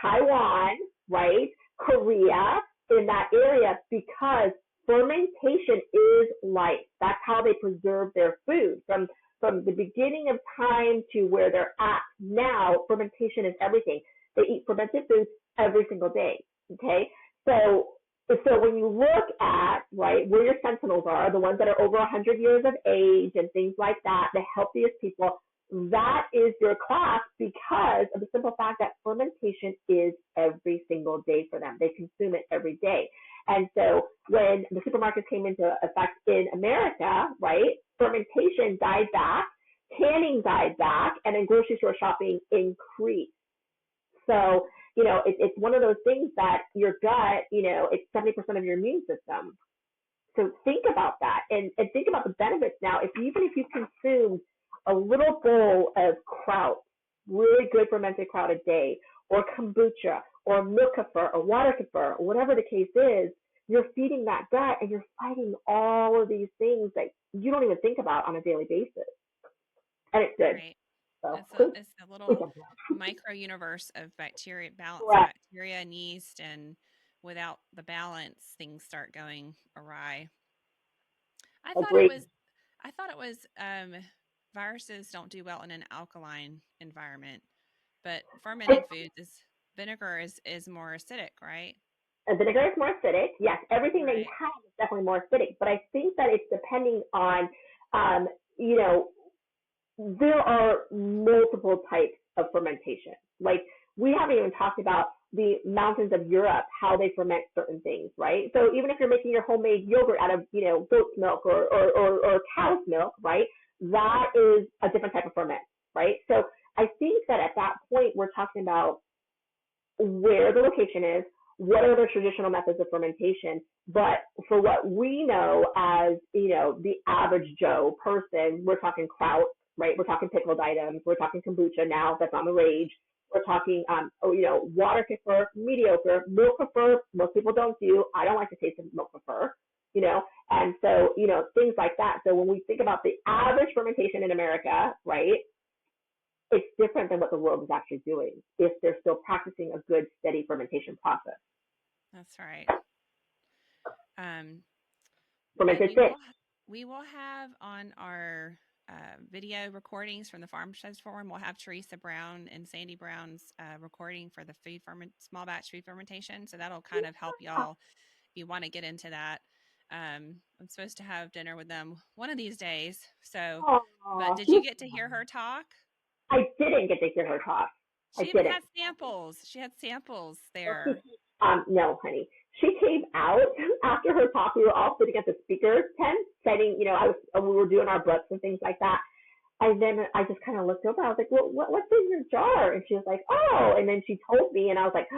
Taiwan, right? Korea, in that area, because fermentation is life. That's how they preserve their food. From the beginning of time to where they're at now, fermentation is everything. They eat fermented foods every single day. Okay, so when you look at, right, where your sentinels are, the ones that are over 100 years of age and things like that, the healthiest people, that is your class because of the simple fact that fermentation is every single day for them. They consume it every day. And so when the supermarkets came into effect in America, right, fermentation died back, canning died back, and then grocery store shopping increased. So, it's one of those things that your gut, it's 70% of your immune system. So think about that and think about the benefits now. Even if you consume a little bowl of kraut, really good fermented kraut a day, or kombucha, or milk kefir, or water kefir, or whatever the case is, you're feeding that gut and you're fighting all of these things that you don't even think about on a daily basis. And it's good. Right. So, it's a little micro universe of bacteria, balance of bacteria and yeast, and without the balance, things start going awry. I thought it was viruses don't do well in an alkaline environment, but fermented foods vinegar is more acidic, right? And vinegar is more acidic. Yes, everything that you have is definitely more acidic. But I think that it's depending on, there are multiple types of fermentation. Like, we haven't even talked about the mountains of Europe, how they ferment certain things, right? So even if you're making your homemade yogurt out of, goat's milk or cow's milk, right? That is a different type of ferment, right? So I think that at that point, we're talking about where the location is, what are the traditional methods of fermentation. But for what we know as, the average Joe person, we're talking kraut, right? We're talking pickled items. We're talking kombucha now, that's on the rage. We're talking, water kefir, mediocre. Milk kefir, most people don't do. I don't like the taste of milk kefir, and so, things like that. So when we think about the average fermentation in America, right, it's different than what the world is actually doing if they're still practicing a good, steady fermentation process. That's right. Fermented fish. We will have on our video recordings from the Farmstead Forum. We'll have Teresa Brown and Sandy Brown's recording for the small batch food fermentation. So that'll kind of help y'all if you want to get into that. I'm supposed to have dinner with them one of these days. So, but did you get to hear her talk? I didn't get to hear her talk. She even had samples. She had samples there. No, honey. She came out after her talk. We were all sitting at the speaker tent, setting, we were doing our books and things like that. And then I just kind of looked over. I was like, well, what's in your jar? And she was like, oh. And then she told me, and I was like,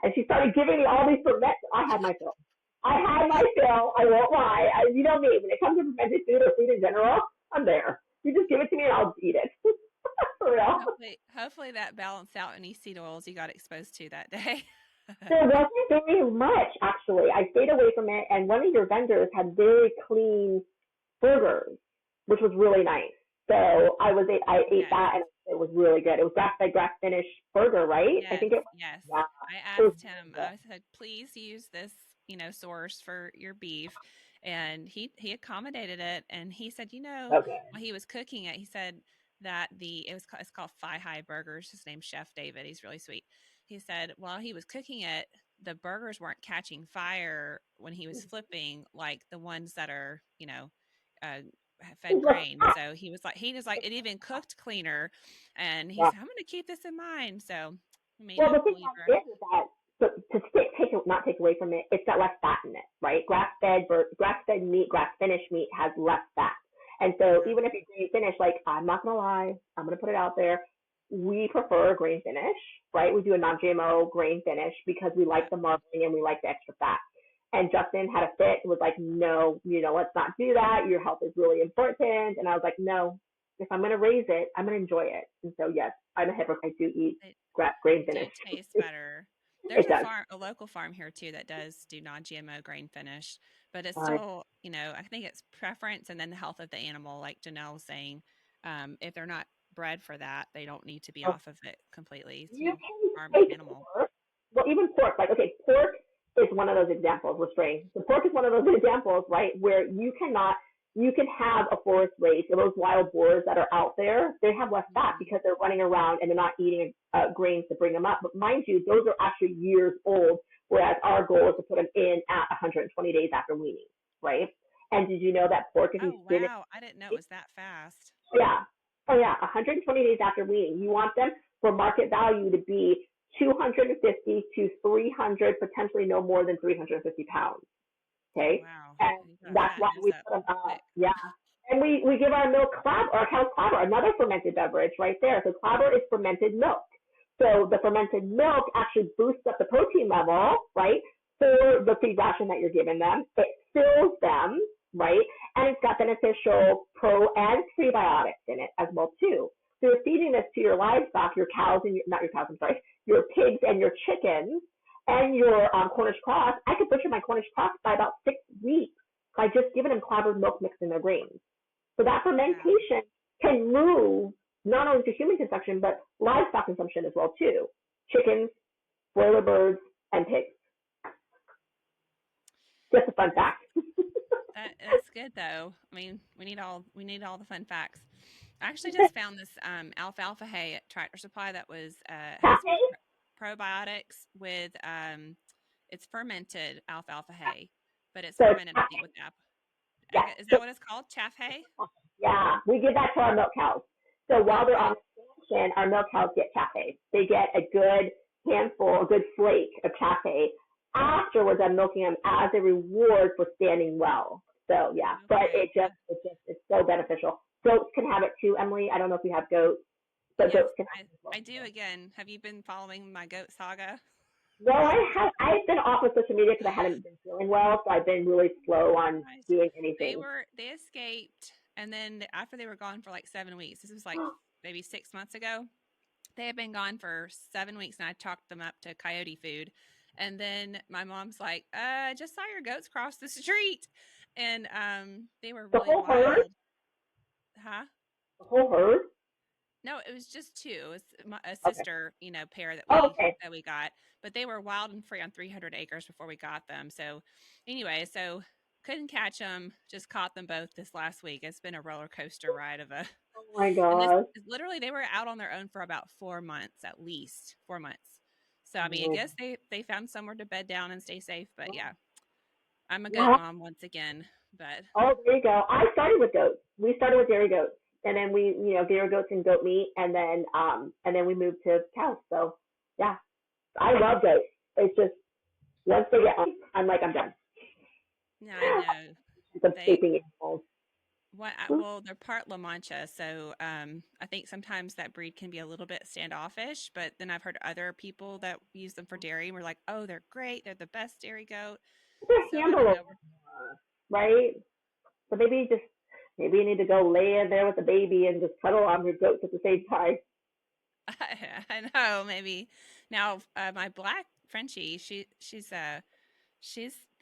and she started giving me all these ferments. I had my fill. I won't lie. You know me. When it comes to fermented food or food in general, I'm there. You just give it to me and I'll eat it. For real. Hopefully that balanced out any seed oils you got exposed to that day. There wasn't very much, actually. I stayed away from it, and one of your vendors had very clean burgers, which was really nice. So I ate that, and it was really good. It was grass-fed, grass-finished burger, right? Yes, I think it was. Yes. Yeah. I asked him, I said, please use this, source for your beef. And he accommodated it. And he said, while he was cooking it, he said that it's called Thigh High Burgers. His name's Chef David. He's really sweet. He said while he was cooking it, the burgers weren't catching fire when he was flipping like the ones that are, fed grain. So he was like, it even cooked cleaner. And he said, I'm going to keep this in mind. So the thing is that not take away from it, it's got less fat in it, right? Grass-fed meat, grass-finished meat has less fat. And so even if you grain finish, like, I'm not going to lie, I'm going to put it out there. We prefer grain finish, right? We do a non-GMO grain finish because we like the marbling and we like the extra fat. And Justin had a fit and was like, no, let's not do that. Your health is really important. And I was like, no, if I'm going to raise it, I'm going to enjoy it. And so, yes, I'm a hypocrite. I do eat grain finish. It tastes better. There's a local farm here too that does do non-GMO grain finish, but it's still, I think it's preference and then the health of the animal, like Janelle was saying. if they're not bred for that, they don't need to be off of it completely You to can farm take the animal. pork. Well, even pork, like, okay, pork is one of those examples. We're straying. The pork is one of those examples, right, where you can have a forest race, or those wild boars that are out there, they have less fat because they're running around and they're not eating grains to bring them up. But mind you, those are actually years old, whereas our goal is to put them in at 120 days after weaning, right? And did you know that pork, if you Oh, spin it, wow. I didn't know it was that fast. yeah, oh yeah, 120 days after weaning, you want them for market value to be 250 to 300, potentially no more than 350 pounds. Oh, Okay, wow. and The that's fat why goes we up put them quick. yeah. And we give our milk clabber, our cow's clabber, another fermented beverage right there. So clabber is fermented milk. So the fermented milk actually boosts up the protein level, right, for the feed ration that you're giving them. It fills them, right, and it's got beneficial pro and prebiotics in it as well too. So you're feeding this to your livestock, your cows and not your cows, I'm sorry, your pigs and your chickens and your Cornish cross. I could butcher my Cornish cross by about 6 weeks by just giving them clabbered milk mixed in their grains. So that Wow. fermentation can move not only to human consumption, but livestock consumption as well too. Chickens, broiler birds, and pigs. Just a fun That's fact. that's good though. I mean, we need all the fun facts. I actually just found this alfalfa hay at Tractor Supply that was has Cafe? probiotics with it's fermented alfalfa hay, but it's So fermented I think with yeah, is so, that what it's called? Chaff hay? yeah, we give that to our milk cows. So while they're Okay. on expansion, our milk cows get cafe. They get a good handful, a good flake of cafe afterwards. I'm milking them as a reward for standing well. So yeah, but Okay. it's so beneficial. Goats can have it too, Emily. I don't know if you have goats, but Yes, goats can have it as well. I do again. Have you been following my goat saga? No, I've been off of social media because I hadn't been feeling well, so I've been really Oh slow my on gosh. doing anything. They escaped and then after they were gone for like 7 weeks, this was like maybe 6 months ago. They had been gone for 7 weeks and I chalked them up to coyote food. And then my mom's like, I just saw your goats cross the street. And they were The really whole herd, wild. Huh? the whole herd. No, it was just two. It was a Okay. sister, pair Oh, okay. that we got, but they were wild and free on 300 acres before we got them. So, anyway, so couldn't catch them. Just caught them both this last week. It's been a roller coaster ride of a, Oh my and this gosh. literally they were out on their own for about 4 months, at least 4 months. So I mean, I Oh guess they found somewhere to bed down and stay safe. But my yeah, I'm a goat God. mom once again. But Oh, there you go. I started with goats. We started with dairy goats, and then we, dairy goats and goat meat, and then we moved to cows. So, yeah, I love goats. It's just once they get on, I'm like, I'm done. yeah, I know It's they escaping animals. Well, they're part La Mancha, so I think sometimes that breed can be a little bit standoffish. But then I've heard other people that use them for dairy, and we're like, "Oh, they're great! They're the best dairy goat." Their So I don't handle, know. right? So maybe you need to go lay in there with the baby and just cuddle on your goats at the same time. I know maybe now my black Frenchie, she's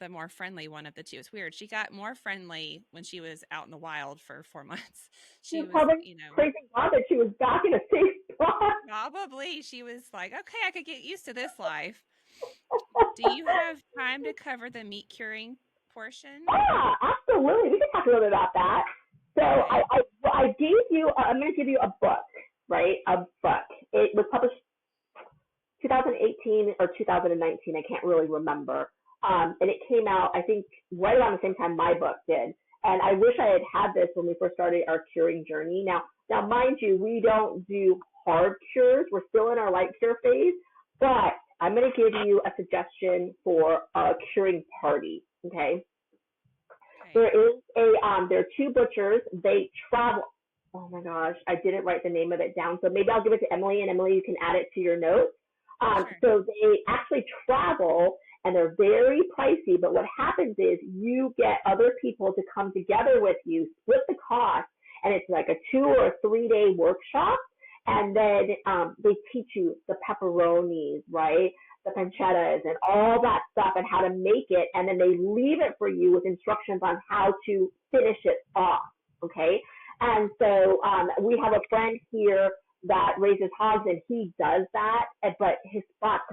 the more friendly one of the two. It's weird. She got more friendly when she was out in the wild for 4 months. She She was was, probably praising God that she was back in a safe spot. probably she was like, okay, I could get used to this life. Do you have time to cover the meat curing portion? Yeah, absolutely. We can talk a little bit about that. So Okay. I gave you, I'm going to give you a book, right? A book. It was published 2018 or 2019. I can't really remember. And it came out, I think, right around the same time my book did. And I wish I had this when we first started our curing journey. Now, mind you, we don't do hard cures. We're still in our light cure phase, but I'm going to give you a suggestion for a curing party. Okay. Okay. There is there are two butchers. They travel. Oh my gosh, I didn't write the name of it down. So maybe I'll give it to Emily, and Emily, you can add it to your notes. Sure. So they actually travel, and they're very pricey. But what happens is you get other people to come together with you, split the cost, and it's like a 2 or 3 day workshop. And then they teach you the pepperonis, right? The pancettas and all that stuff and how to make it. And then they leave it for you with instructions on how to finish it off. Okay. And so we have a friend here that raises hogs, and he does that, but his spots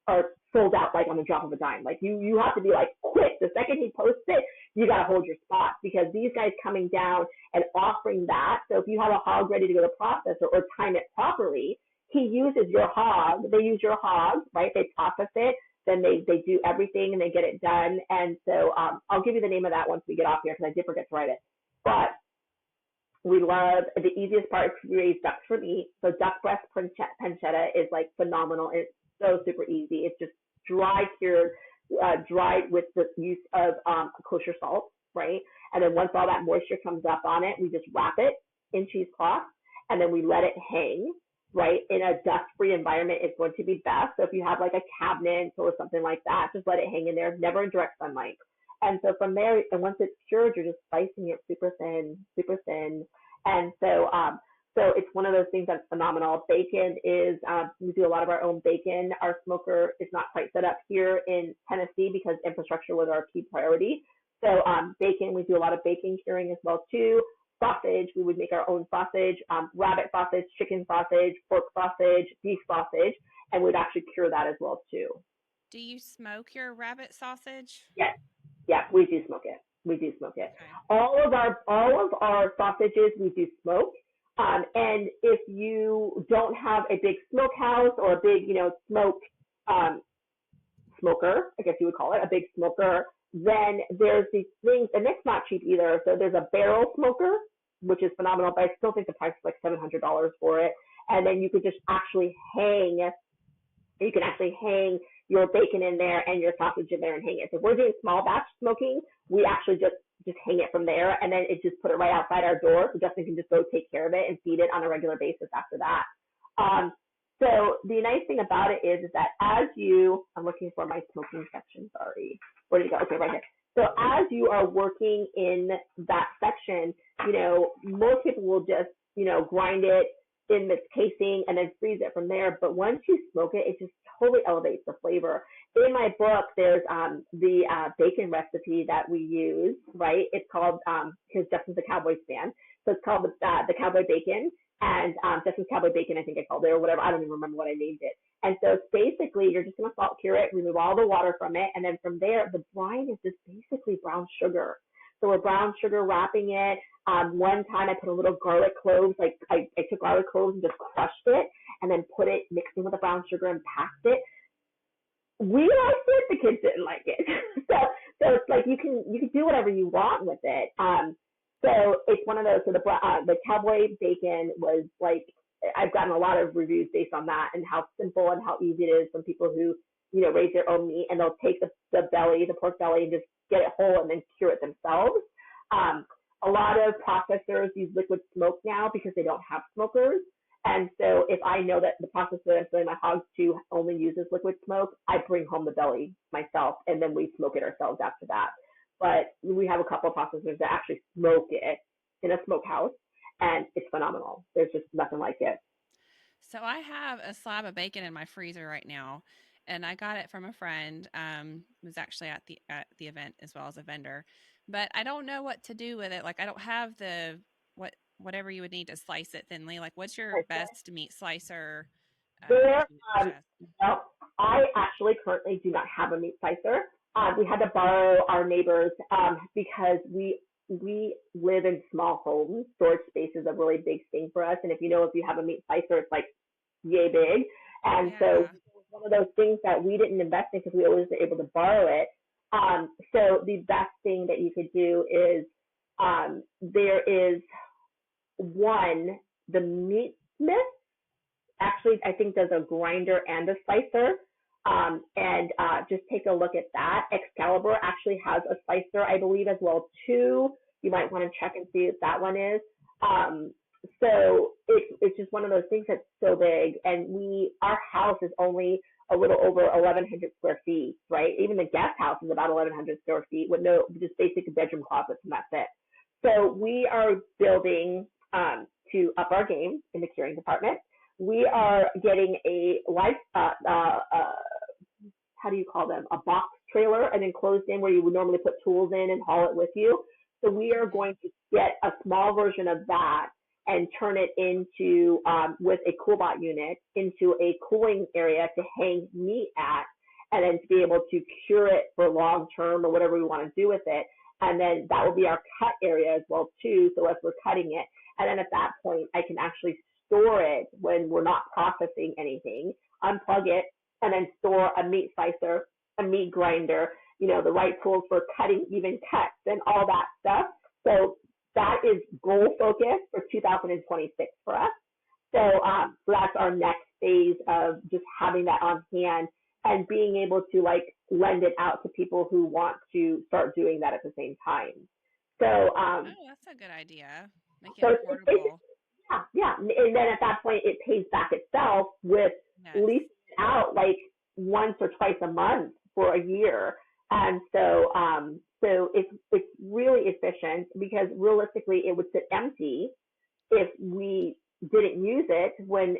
are sold out like on the drop of a dime. Like you have to be like quick. The second he posts it, you got to hold your spot, because these guys coming down and offering that. So if you have a hog ready to go to processor or time it properly, he uses your hog. They use your hog, right? They process it. Then they do everything and they get it done. And so I'll give you the name of that once we get off here, because I did forget to write it. But we love, the easiest part is to raise ducks for meat. So duck breast pancetta is like phenomenal. It's so super easy. It's just dry cured, dried with the use of kosher salt, right? And then once all that moisture comes up on it, we just wrap it in cheesecloth, and then we let it hang, right? In a dust-free environment is going to be best. So if you have like a cabinet or something like that, just let it hang in there, never in direct sunlight. And so from there, and once it's cured, you're just slicing it super thin, super thin. And so, so it's one of those things that's phenomenal. Bacon is, we do a lot of our own bacon. Our smoker is not quite set up here in Tennessee because infrastructure was our key priority. So bacon, we do a lot of bacon curing as well too. Sausage, we would make our own sausage, rabbit sausage, chicken sausage, pork sausage, beef sausage, and we'd actually cure that as well too. Do you smoke your rabbit sausage? Yes. Yeah, we do smoke it. We do smoke it. Okay. All of our sausages we do smoke. And if you don't have a big smokehouse or a big, smoker, I guess you would call it, a big smoker, then there's these things, and it's not cheap either. So there's a barrel smoker, which is phenomenal, but I still think the price is like $700 for it. And then you could just actually hang your bacon in there and your sausage in there and hang it. So if we're doing small batch smoking, we actually just hang it from there, and then it just put it right outside our door, so Justin can just go take care of it and feed it on a regular basis after that. So the nice thing about it is that as you, I'm looking for my smoking section, sorry. Where did it go? Okay, right here. So as you are working in that section, most people will just, grind it in its casing and then freeze it from there. But once you smoke it, it just totally elevates the flavor. In my book, there's the bacon recipe that we use, right? It's called, because Justin's a Cowboys fan, so it's called the Cowboy Bacon. And Justin's Cowboy Bacon, I think I called it, or whatever. I don't even remember what I named it. And so basically, you're just going to salt cure it, remove all the water from it, and then from there, the brine is just basically brown sugar. So we're brown sugar wrapping it. One time I put a little garlic cloves, like I took garlic cloves and just crushed it, and then put it, mixed in with the brown sugar and packed it. We liked it, the kids didn't like it. so it's like you can do whatever you want with it. So it's one of those. So the Cowboy Bacon was like, I've gotten a lot of reviews based on that and how simple and how easy it is from people who, raise their own meat, and they'll take the belly, the pork belly, and just get it whole and then cure it themselves. A lot of processors use liquid smoke now because they don't have smokers. And so if I know that the processor that I'm filling my hogs to only uses liquid smoke, I bring home the belly myself, and then we smoke it ourselves after that. But we have a couple of processors that actually smoke it in a smokehouse, and it's phenomenal. There's just nothing like it. So I have a slab of bacon in my freezer right now, and I got it from a friend who was actually at the event as well as a vendor. But I don't know what to do with it. Like, I don't have whatever you would need to slice it thinly. Like, what's your best meat slicer? Well, I actually currently do not have a meat slicer. We had to borrow our neighbors because we live in small homes. Storage space is a really big thing for us. And if you have a meat slicer, it's like yay big. And so it was one of those things that we didn't invest in because we always were able to borrow it. So the best thing that you could do is there is the Meat Smith actually, I think, does a grinder and a slicer. And just take a look at that. Excalibur actually has a slicer, I believe, as well too. You might want to check and see if that one is. So it's just one of those things that's so big. And our house is only a little over 1,100 square feet, right? Even the guest house is about 1,100 square feet with just basic bedroom closets, and that's it. So we are building to up our game in the curing department. We are getting a how do you call them? A box trailer, an enclosed in where you would normally put tools in and haul it with you. So we are going to get a small version of that and turn it into, with a CoolBot unit, into a cooling area to hang meat at, and then to be able to cure it for long term or whatever we want to do with it. And then that will be our cut area as well too. So as we're cutting it, and then at that point, I can actually store it when we're not processing anything, unplug it, and then store a meat slicer, a meat grinder, you know, the right tools for cutting even cuts and all that stuff. So that is goal focus for 2026 for us. So that's our next phase of just having that on hand and being able to like lend it out to people who want to start doing that at the same time. So oh, that's a good idea. Make it so affordable. yeah. And then at that point, it pays back itself with Yes. leasing out like once or twice a month for a year. And so, so it's really efficient because realistically, it would sit empty if we didn't use it. When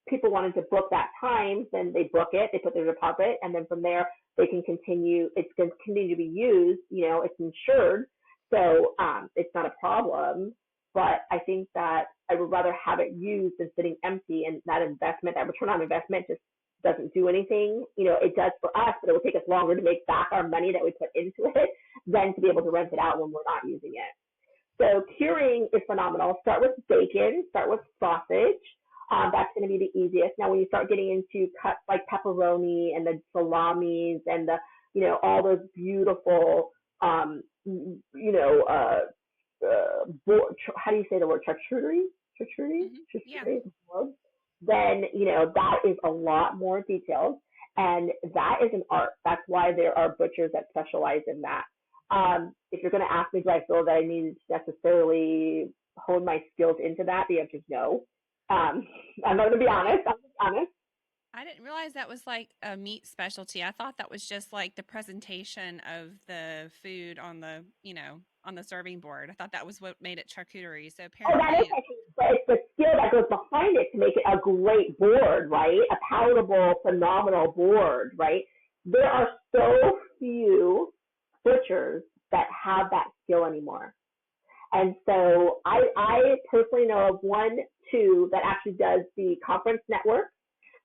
people wanted to book that time, then they book it, they put their deposit, and then from there they can continue. It's going to continue to be used. You know, it's insured, so it's not a problem. But I think that I would rather have it used than sitting empty, and that investment, that return on investment, just doesn't do anything. You know, it does for us, but it will take us longer to make back our money that we put into it than to be able to rent it out when we're not using it. So curing is phenomenal. Start with bacon, start with sausage. That's going to be the easiest. Now, when you start getting into cuts like pepperoni and the salamis and the, you know, all those beautiful, you know, how do you say the word? Charcuterie? Charcuterie? Yeah. Then, you know, that is a lot more detailed, and that is an art. That's why there are butchers that specialize in that. If you're going to ask me, do I feel that I need to necessarily hone my skills into that? The answer is no. I'm going to be honest. I didn't realize that was like a meat specialty. I thought that was just like the presentation of the food on the, you know, on the serving board. I thought that was what made it charcuterie. So apparently, that is, but it's the skill that goes behind it to make it a great board, right? A palatable, phenomenal board, right? There are so few butchers that have that skill anymore. And so I personally know of 1, 2 that actually does the conference network,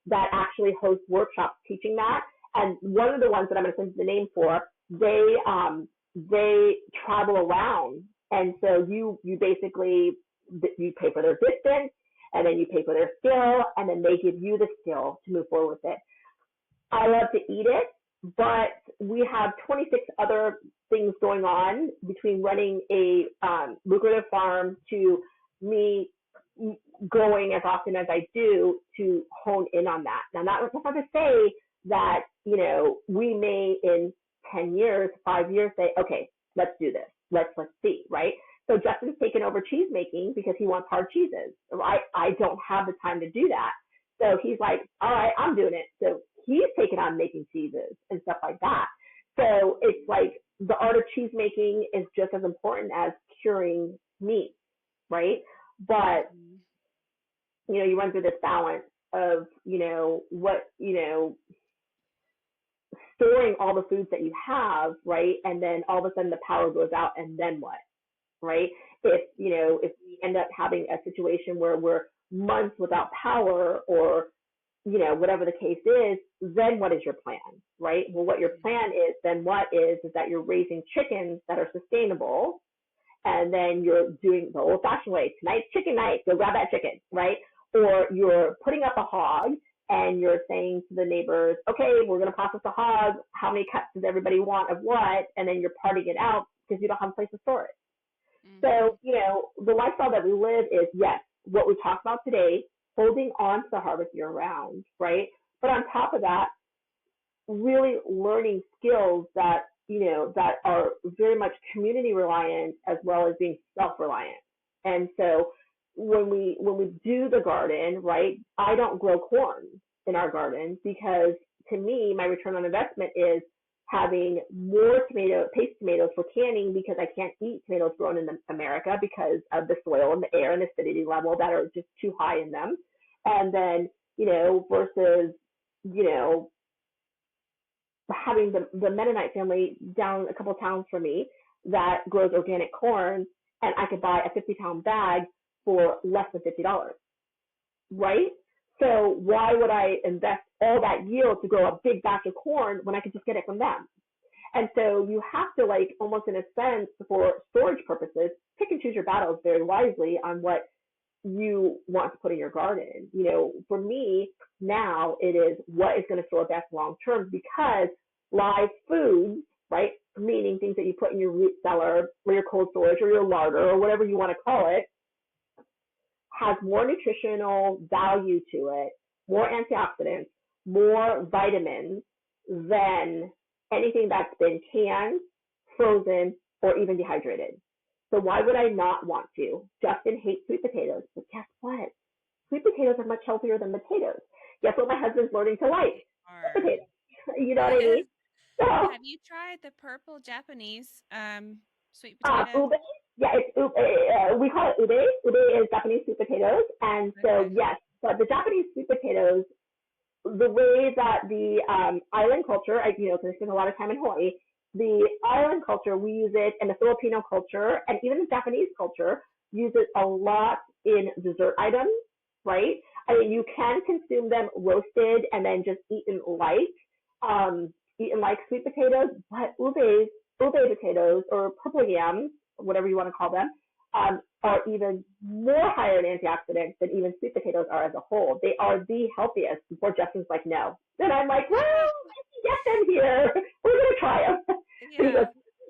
that actually hosts workshops teaching that. And one of the ones that I'm going to send you the name for, they travel around. And so you basically, you pay for their distance, and then you pay for their skill, and then they give you the skill to move forward with it. I love to eat it, but we have 26 other things going on between running a lucrative farm to me going as often as I do to hone in on that. Now, that's not to say that, you know, we may in 10 years, 5 years say, okay, let's do this. Let's see, right? So Justin's taken over cheese making because he wants hard cheeses. I don't have the time to do that. So he's like, all right, I'm doing it. So he's taken on making cheeses and stuff like that. So it's like the art of cheese making is just as important as curing meat, right? But, you know, you run through this balance of, you know, what, you know, storing all the foods that you have, right? And then all of a sudden the power goes out, and then what, right? If, you know, if we end up having a situation where we're months without power, or, you know, whatever the case is, then what is your plan, right? Well, what your plan is, then what is that you're raising chickens that are sustainable, and then you're doing the old-fashioned way, tonight's chicken night, go grab that chicken, right? Or you're putting up a hog, and you're saying to the neighbors, okay, we're going to process a hog. How many cuts does everybody want of what? And then you're parting it out because you don't have a place to store it. Mm-hmm. So, you know, the lifestyle that we live is, yes, what we talked about today, holding on to the harvest year round, right? But on top of that, really learning skills that, you know, that are very much community reliant as well as being self-reliant. And so when we do the garden, right, I don't grow corn in our garden because to me, my return on investment is having more paste tomatoes for canning because I can't eat tomatoes grown in America because of the soil and the air and acidity level that are just too high in them. And then, you know, versus, you know, having the Mennonite family down a couple towns from me, that grows organic corn and I could buy a 50-pound bag for less than $50, right? So why would I invest all that yield to grow a big batch of corn when I could just get it from them? And so you have to, like, almost in a sense, for storage purposes, pick and choose your battles very wisely on what you want to put in your garden. You know, for me now, it is what is going to store best long term, because live foods, right, meaning things that you put in your root cellar or your cold storage or your larder or whatever you want to call it, has more nutritional value to it, more antioxidants, more vitamins than anything that's been canned, frozen, or even dehydrated. So why would I not want to? Justin hates sweet potatoes, but guess what? Sweet potatoes are much healthier than potatoes. Guess what my husband's learning to like? Sweet potatoes. You know what I mean? So, have you tried the purple Japanese sweet potato? ube? Yeah, it's we call it ube. Ube is Japanese sweet potatoes. And so, yes, but the Japanese sweet potatoes, the way that the island culture, you know, because I spend a lot of time in Hawaii, the island culture, we use it, and the Filipino culture, and even the Japanese culture, use it a lot in dessert items, right? I mean, you can consume them roasted and then just eaten like sweet potatoes, but ube potatoes, or purple yams, whatever you want to call them, are even more higher in antioxidants than even sweet potatoes are as a whole. They are the healthiest. Before Justin's like, no. Then I'm like, well, let's get them here. We're going to try them. Yeah. He goes,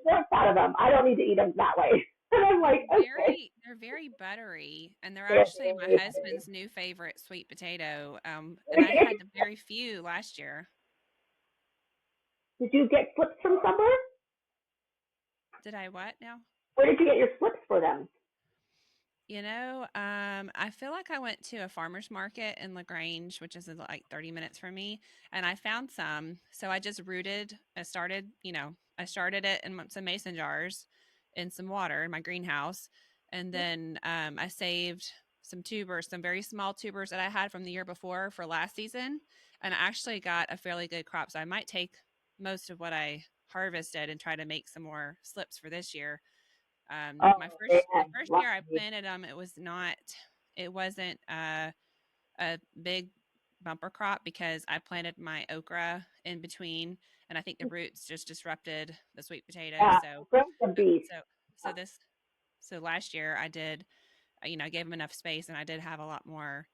don't thought of them. I don't need to eat them that way. And I'm like, okay. They're very buttery, and they're actually my husband's new favorite sweet potato. And I had very few last year. Did you get slips from somewhere? Did I what now? Where did you get your slips for them? You know, I feel like I went to a farmer's market in LaGrange, which is like 30 minutes from me, and I found some. So I just started it in some mason jars in some water in my greenhouse. And then I saved some tubers, some very small tubers that I had from the year before for last season. And I actually got a fairly good crop. So I might take most of what I harvested and try to make some more slips for this year. The first year I planted them, it wasn't a big bumper crop because I planted my okra in between, and I think the roots just disrupted the sweet potato. So last year I did, I gave them enough space, and I did have a lot more,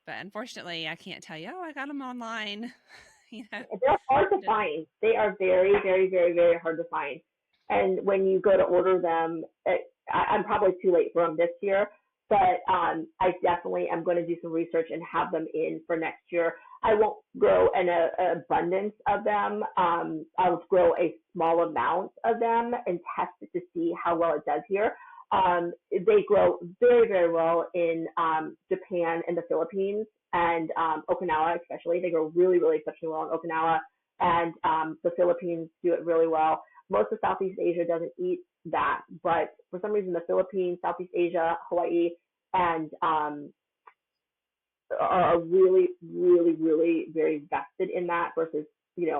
but unfortunately I can't tell you, I got them online. They're hard to find. They are very, very, very, very hard to find. And when you go to order them, I'm probably too late for them this year, but I definitely am going to do some research and have them in for next year. I won't grow an abundance of them. I'll grow a small amount of them and test it to see how well it does here. They grow very, very well in Japan and the Philippines, and Okinawa especially. They grow really, really exceptionally well in Okinawa, and the Philippines do it really well. Most of Southeast Asia doesn't eat that, but for some reason the Philippines, Southeast Asia, Hawaii, and are really, really, really very vested in that versus,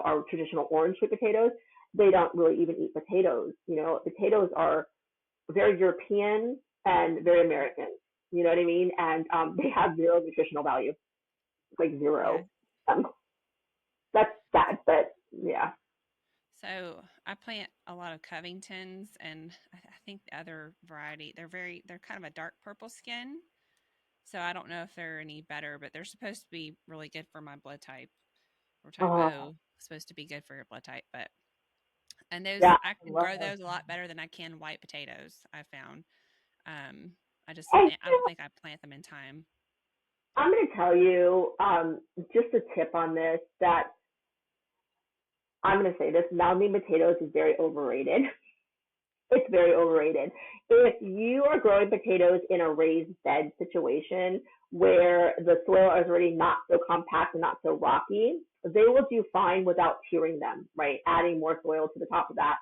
our traditional orange sweet potatoes. They don't really even eat potatoes. Potatoes are very European and very American. You know what I mean? And they have zero nutritional value, like zero. That's sad, but yeah. So I plant a lot of Covingtons, and I think the other variety, they're kind of a dark purple skin. So I don't know if they're any better, but they're supposed to be really good for my blood type. Or type O, supposed to be good for your blood type, and those, I can grow those a lot better than I can white potatoes, I found. I don't think I plant them in time. I'm going to tell you just a tip on this, that I'm going to say this, mounding potatoes is very overrated. It's very overrated. If you are growing potatoes in a raised bed situation where the soil is already not so compact and not so rocky, they will do fine without tiering them, right? Adding more soil to the top of that,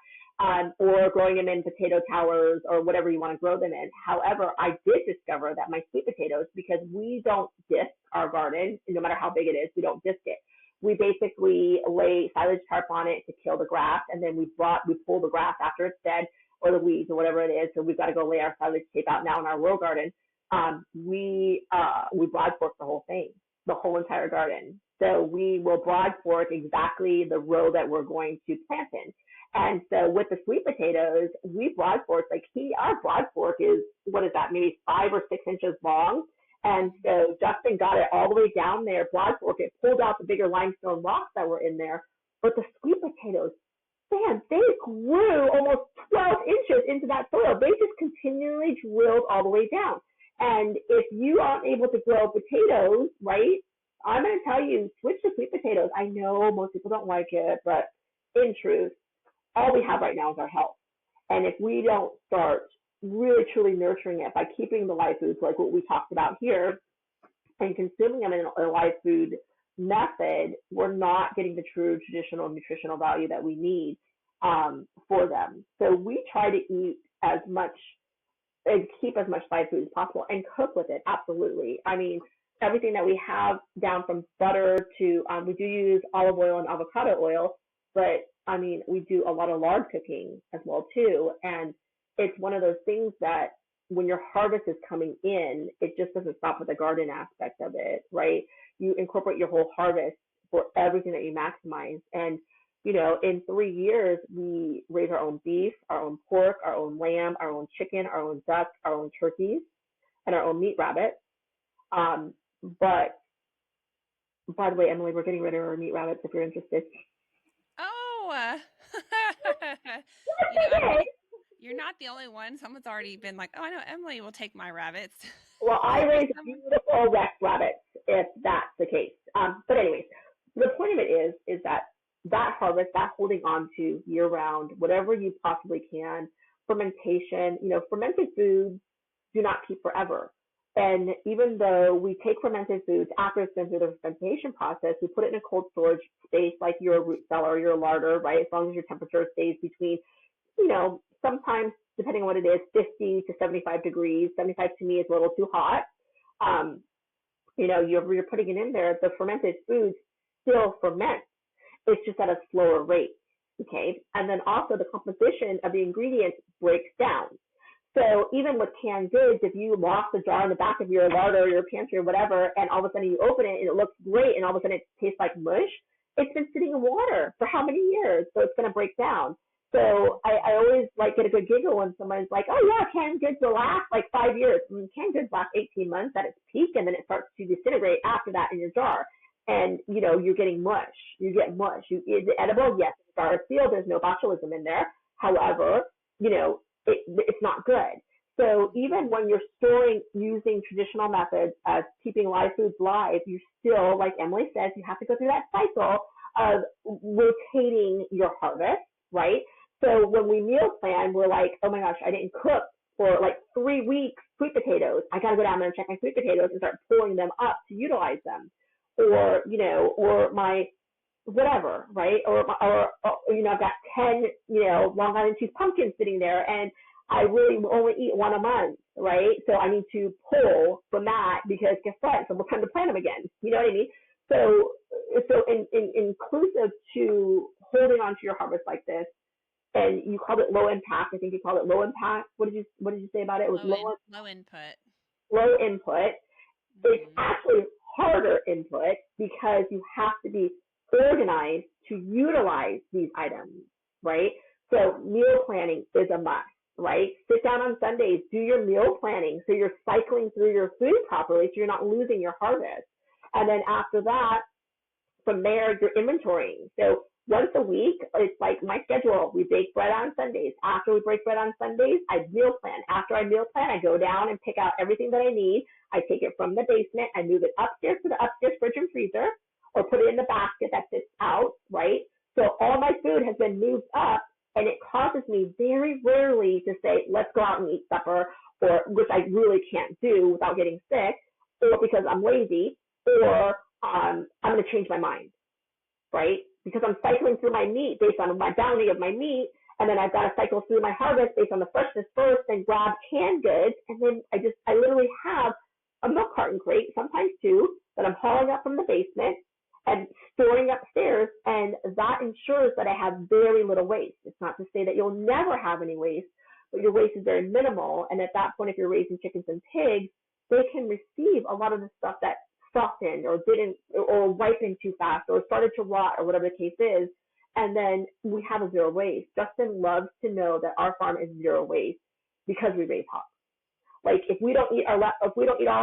or growing them in potato towers or whatever you want to grow them in. However, I did discover that my sweet potatoes, because we don't disc our garden, no matter how big it is, we don't disc it. We basically lay silage tarp on it to kill the grass, and then we pull the grass after it's dead, or the weeds or whatever it is. So we've got to go lay our silage tape out now in our row garden. We broad fork the whole thing, the whole entire garden. So we will broad fork exactly the row that we're going to plant in. And so with the sweet potatoes, we broad fork, our broad fork is, what is that, maybe 5 or 6 inches long. And so Justin got it all the way down there, broad fork it, pulled out the bigger limestone rocks that were in there. But the sweet potatoes, man, they grew almost 12 inches into that soil. They just continually drilled all the way down. And if you aren't able to grow potatoes, right, I'm going to tell you, switch to sweet potatoes. I know most people don't like it, but in truth, all we have right now is our health. And if we don't start really truly nurturing it by keeping the live foods like what we talked about here and consuming them in a live food method, we're not getting the true traditional nutritional value that we need for them. So we try to eat as much and keep as much live food as possible and cook with it. Absolutely. I mean, everything that we have down from butter to, we do use olive oil and avocado oil, but I mean, we do a lot of lard cooking as well too. And it's one of those things that when your harvest is coming in, it just doesn't stop with the garden aspect of it, right? You incorporate your whole harvest for everything that you maximize. And, you know, in 3 years, we raise our own beef, our own pork, our own lamb, our own chicken, our own duck, our own turkeys, and our own meat rabbits. But by the way, Emily, we're getting rid of our meat rabbits if you're interested. Oh, you're not the only one. Someone's already been like, oh, I know Emily will take my rabbits. Well, I raise beautiful Rex rabbits if that's the case. But anyways, the point of it is that harvest, that holding on to year round, whatever you possibly can, fermentation, you know, fermented foods do not keep forever. And even though we take fermented foods after it's been through the fermentation process, we put it in a cold storage space like your root cellar or your larder, right? As long as your temperature stays between, you know, sometimes depending on what it is, 50 to 75 degrees. 75 to me is a little too hot. You know, you're putting it in there. The fermented foods still ferment. It's just at a slower rate, okay? And then also the composition of the ingredients breaks down. So even with canned goods, if you lost a jar in the back of your larder or your pantry or whatever, and all of a sudden you open it and it looks great, and all of a sudden it tastes like mush, it's been sitting in water for how many years? So it's going to break down. So I always like get a good giggle when someone's like, oh yeah, canned goods will last like 5 years. I mean, canned goods last 18 months at its peak, and then it starts to disintegrate after that in your jar. And, you know, you're getting mush. You get mush. Is it edible? Yes. It's jar is sealed. There's no botulism in there. However, you know, it's not good. So even when you're storing using traditional methods as keeping live foods live, you still, like Emily says, you have to go through that cycle of rotating your harvest, right? So when we meal plan, we're like, oh my gosh, I didn't cook for like 3 weeks sweet potatoes. I got to go down there and check my sweet potatoes and start pulling them up to utilize them. Or, you know, or my whatever, right? Or you know, I've got 10, you know, Long Island cheese pumpkins sitting there, and I really only eat one a month, right? So I need to pull from that because guess what? So we'll time to plant them again. You know what I mean? So inclusive to holding on to your harvest like this, and you called it low impact. I think you called it low impact. What did you say about it? It was low input. Low input. It's actually harder input because you have to be organized to utilize these items, right? So meal planning is a must, right? Sit down on Sundays, do your meal planning so you're cycling through your food properly so you're not losing your harvest. And then after that, from there, you're inventorying. So once a week, it's like my schedule. We bake bread on Sundays. After we break bread on Sundays, I meal plan. After I meal plan, I go down and pick out everything that I need. I take it from the basement. I move it upstairs to the upstairs fridge and freezer, or put it in the basket that sits out, right? So all my food has been moved up, and it causes me very rarely to say, let's go out and eat supper, or which I really can't do without getting sick, or because I'm lazy, or I'm going to change my mind, right? Because I'm cycling through my meat based on my bounty of my meat, and then I've got to cycle through my harvest based on the freshness first, and grab canned goods, and then I literally have a milk carton crate, sometimes two, that I'm hauling up from the basement and storing upstairs, and that ensures that I have very little waste. It's not to say that you'll never have any waste, but your waste is very minimal. And at that point, if you're raising chickens and pigs, they can receive a lot of the stuff that softened or didn't or ripened too fast or started to rot or whatever the case is. And then we have a zero waste. Justin loves to know that our farm is zero waste because we raise hogs. Like if we don't eat all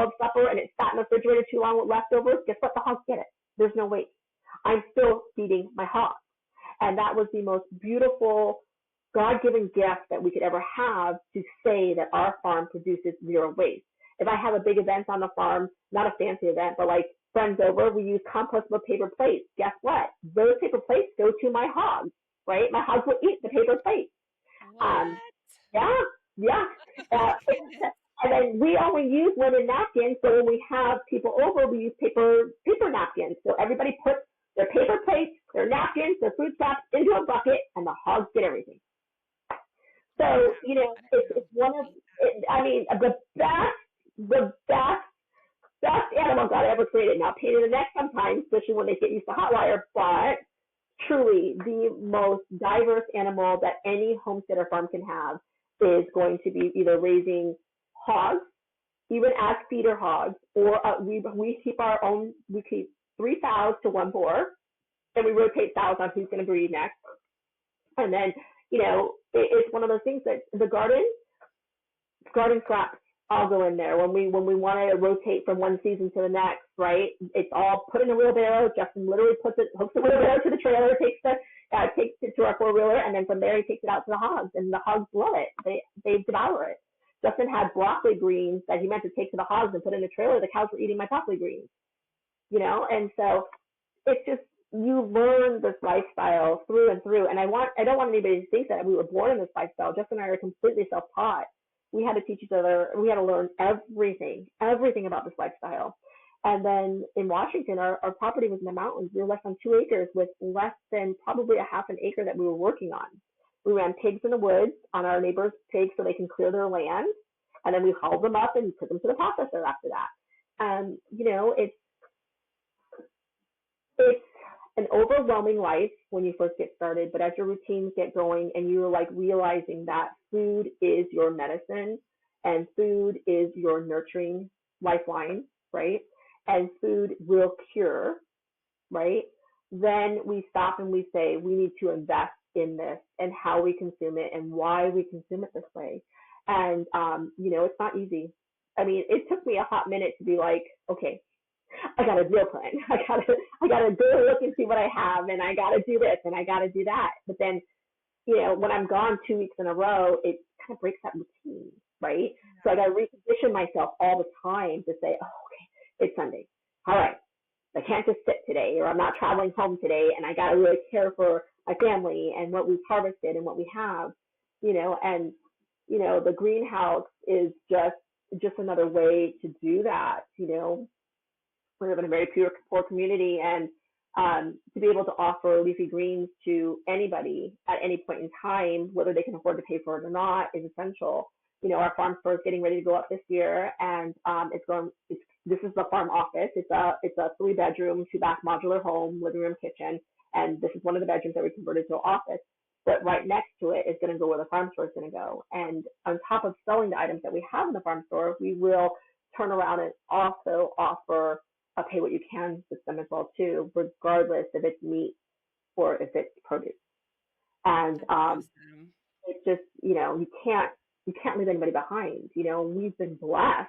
of supper and it's sat in the refrigerator too long with leftovers, guess what? The hogs get it. There's no waste. I'm still feeding my hogs. And that was the most beautiful God-given gift that we could ever have, to say that our farm produces zero waste. If I have a big event on the farm, not a fancy event, but like friends over, we use compostable paper plates. Guess what? Those paper plates go to my hogs, right? My hogs will eat the paper plates. What? Yeah. And then we only use linen napkins, so when we have people over, we use paper napkins. So everybody puts their paper plates, their napkins, their food scraps into a bucket, and the hogs get everything. So, it's one of, the best animal God ever created. Now, pain in the neck sometimes, especially when they get used to hot wire, but truly the most diverse animal that any homesteader farm can have is going to be either raising hogs, even as feeder hogs, or we keep 3 sows to 1 boar, and we rotate sows on who's going to breed next. And then, it's one of those things that the garden scraps all go in there when we want to rotate from one season to the next, right? It's all put in a wheelbarrow. Justin literally hooks the wheelbarrow to the trailer, takes it to our 4-wheeler, and then from there he takes it out to the hogs, and the hogs love it. They devour it. Justin had broccoli greens that he meant to take to the hogs and put in a trailer. The cows were eating my broccoli greens, and so it's just, you learn this lifestyle through and through. And I don't want anybody to think that we were born in this lifestyle. Justin and I are completely self-taught. We had to teach each other. We had to learn everything about this lifestyle. And then in Washington, our property was in the mountains. We were less than 2 acres with less than probably a half an acre that we were working on. We ran pigs in the woods on our neighbors' pigs so they can clear their land. And then we hauled them up and took them to the processor after that. And, it's an overwhelming life when you first get started, but as your routines get going and you're like realizing that food is your medicine and food is your nurturing lifeline, right? And food will cure, right? Then we stop and we say, we need to invest in this and how we consume it and why we consume it this way. And, it's not easy. I mean, it took me a hot minute to be like, okay, I got a meal plan. I gotta go look and see what I have, and I gotta do this and I gotta do that. But then, when I'm gone 2 weeks in a row, it kind of breaks that routine, right? Yeah. So I gotta reposition myself all the time to say, oh, okay, it's Sunday. All right, I can't just sit today, or I'm not traveling home today, and I gotta really care for my family and what we've harvested and what we have, and the greenhouse is just another way to do that, We live in a very poor community, and to be able to offer leafy greens to anybody at any point in time, whether they can afford to pay for it or not, is essential. Our farm store is getting ready to go up this year, and this is the farm office. It's a 3-bedroom, 2-bath modular home, living room, kitchen, and this is one of the bedrooms that we converted to an office. But right next to it is going to go where the farm store is going to go. And on top of selling the items that we have in the farm store, we will turn around and also offer a pay what you can system as well too, regardless if it's meat or if it's produce. And it's just, you can't leave anybody behind. We've been blessed,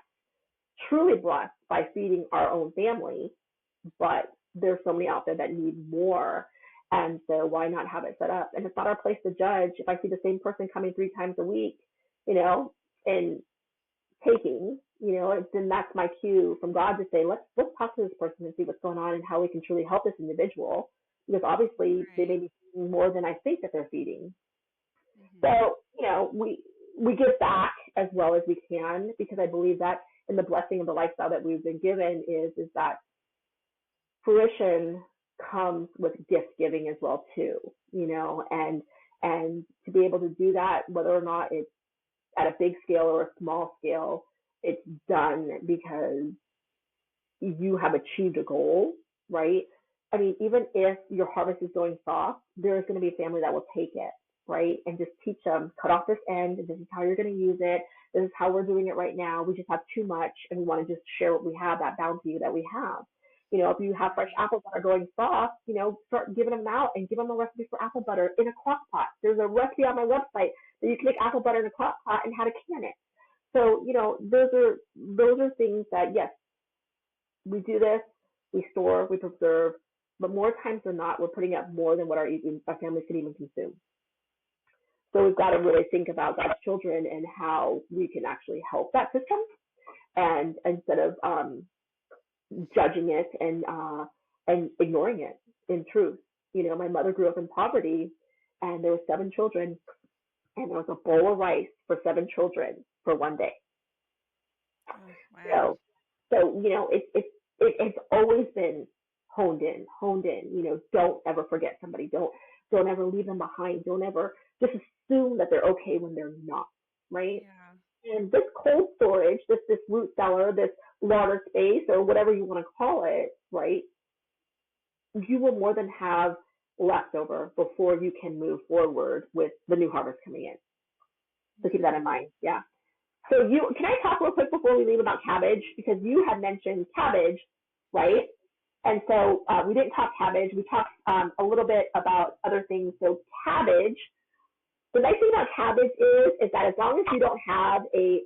truly blessed by feeding our own family, but there's so many out there that need more. And so why not have it set up? And it's not our place to judge. If I see the same person coming 3 times a week, and taking, then that's my cue from God to say, let's talk to this person and see what's going on and how we can truly help this individual, because obviously they may be feeding more than I think that they're feeding. Mm-hmm. So, we give back as well as we can, because I believe that in the blessing of the lifestyle that we've been given is that fruition comes with gift giving as well too, and to be able to do that, whether or not it's at a big scale or a small scale, it's done because you have achieved a goal, right? I mean, even if your harvest is going soft, there's going to be a family that will take it, right? And just teach them, cut off this end, and this is how you're going to use it. This is how we're doing it right now. We just have too much, and we want to just share what we have, that bounty that we have. You know, if you have fresh apple butter going soft, you know, start giving them out and give them a recipe for apple butter in a crock pot. There's a recipe on my website that you can make apple butter in a crock pot and how to can it. So, you know, those are things that, yes, we do this, we store, we preserve, but more times than not, we're putting out more than what our families can even consume. So we've got to really think about God's children and how we can actually help that system, and instead of judging it and ignoring it. In truth, you know, my mother grew up in poverty, and there were 7 children, and there was a bowl of rice for 7 children for one day. Oh, wow. So you know, it's always been honed in. You know, don't ever forget somebody. Don't ever leave them behind. Don't ever just assume that they're okay when they're not, right? Yeah. And this cold storage, this root cellar, this larder space, or whatever you want to call it, right? You will more than have leftover before you can move forward with the new harvest coming in. So keep that in mind. Yeah. So can I talk real quick before we leave about cabbage? Because you had mentioned cabbage, right? And so we didn't talk cabbage. We talked a little bit about other things. So cabbage, the nice thing about cabbage is that as long as you don't have a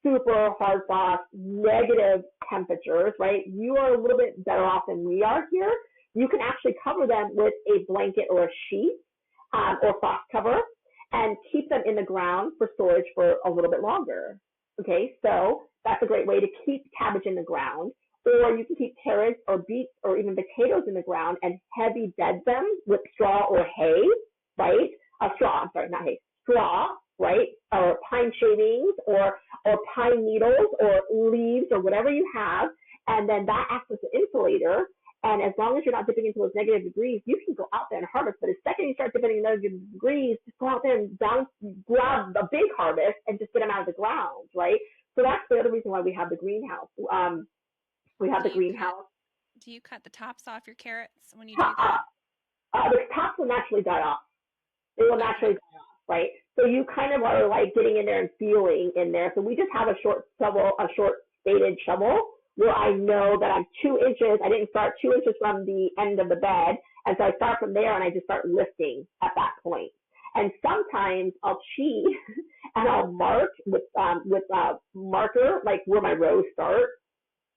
super hard frost, negative temperatures, right, you are a little bit better off than we are here. You can actually cover them with a blanket or a sheet or frost cover and keep them in the ground for storage for a little bit longer. Okay, so that's a great way to keep cabbage in the ground. Or you can keep carrots or beets or even potatoes in the ground and heavy bed them with straw or hay, right? Straw, right? Or pine shavings or pine needles or leaves or whatever you have. And then that acts as an insulator. And as long as you're not dipping into those negative degrees, you can go out there and harvest. But the second you start dipping in negative degrees, just go out there and grab a big harvest and just get them out of the ground, right? So that's the other reason why we have the greenhouse. We have the greenhouse. Do you cut the tops off your carrots when you do that? The tops will naturally die off. They will naturally die off, right? So you kind of are like getting in there and feeling in there. So we just have a short spaded shovel where I know that I'm 2 inches. I didn't start 2 inches from the end of the bed. And so I start from there and I just start lifting at that point. And sometimes I'll cheat and I'll mark with marker, like where my rows start,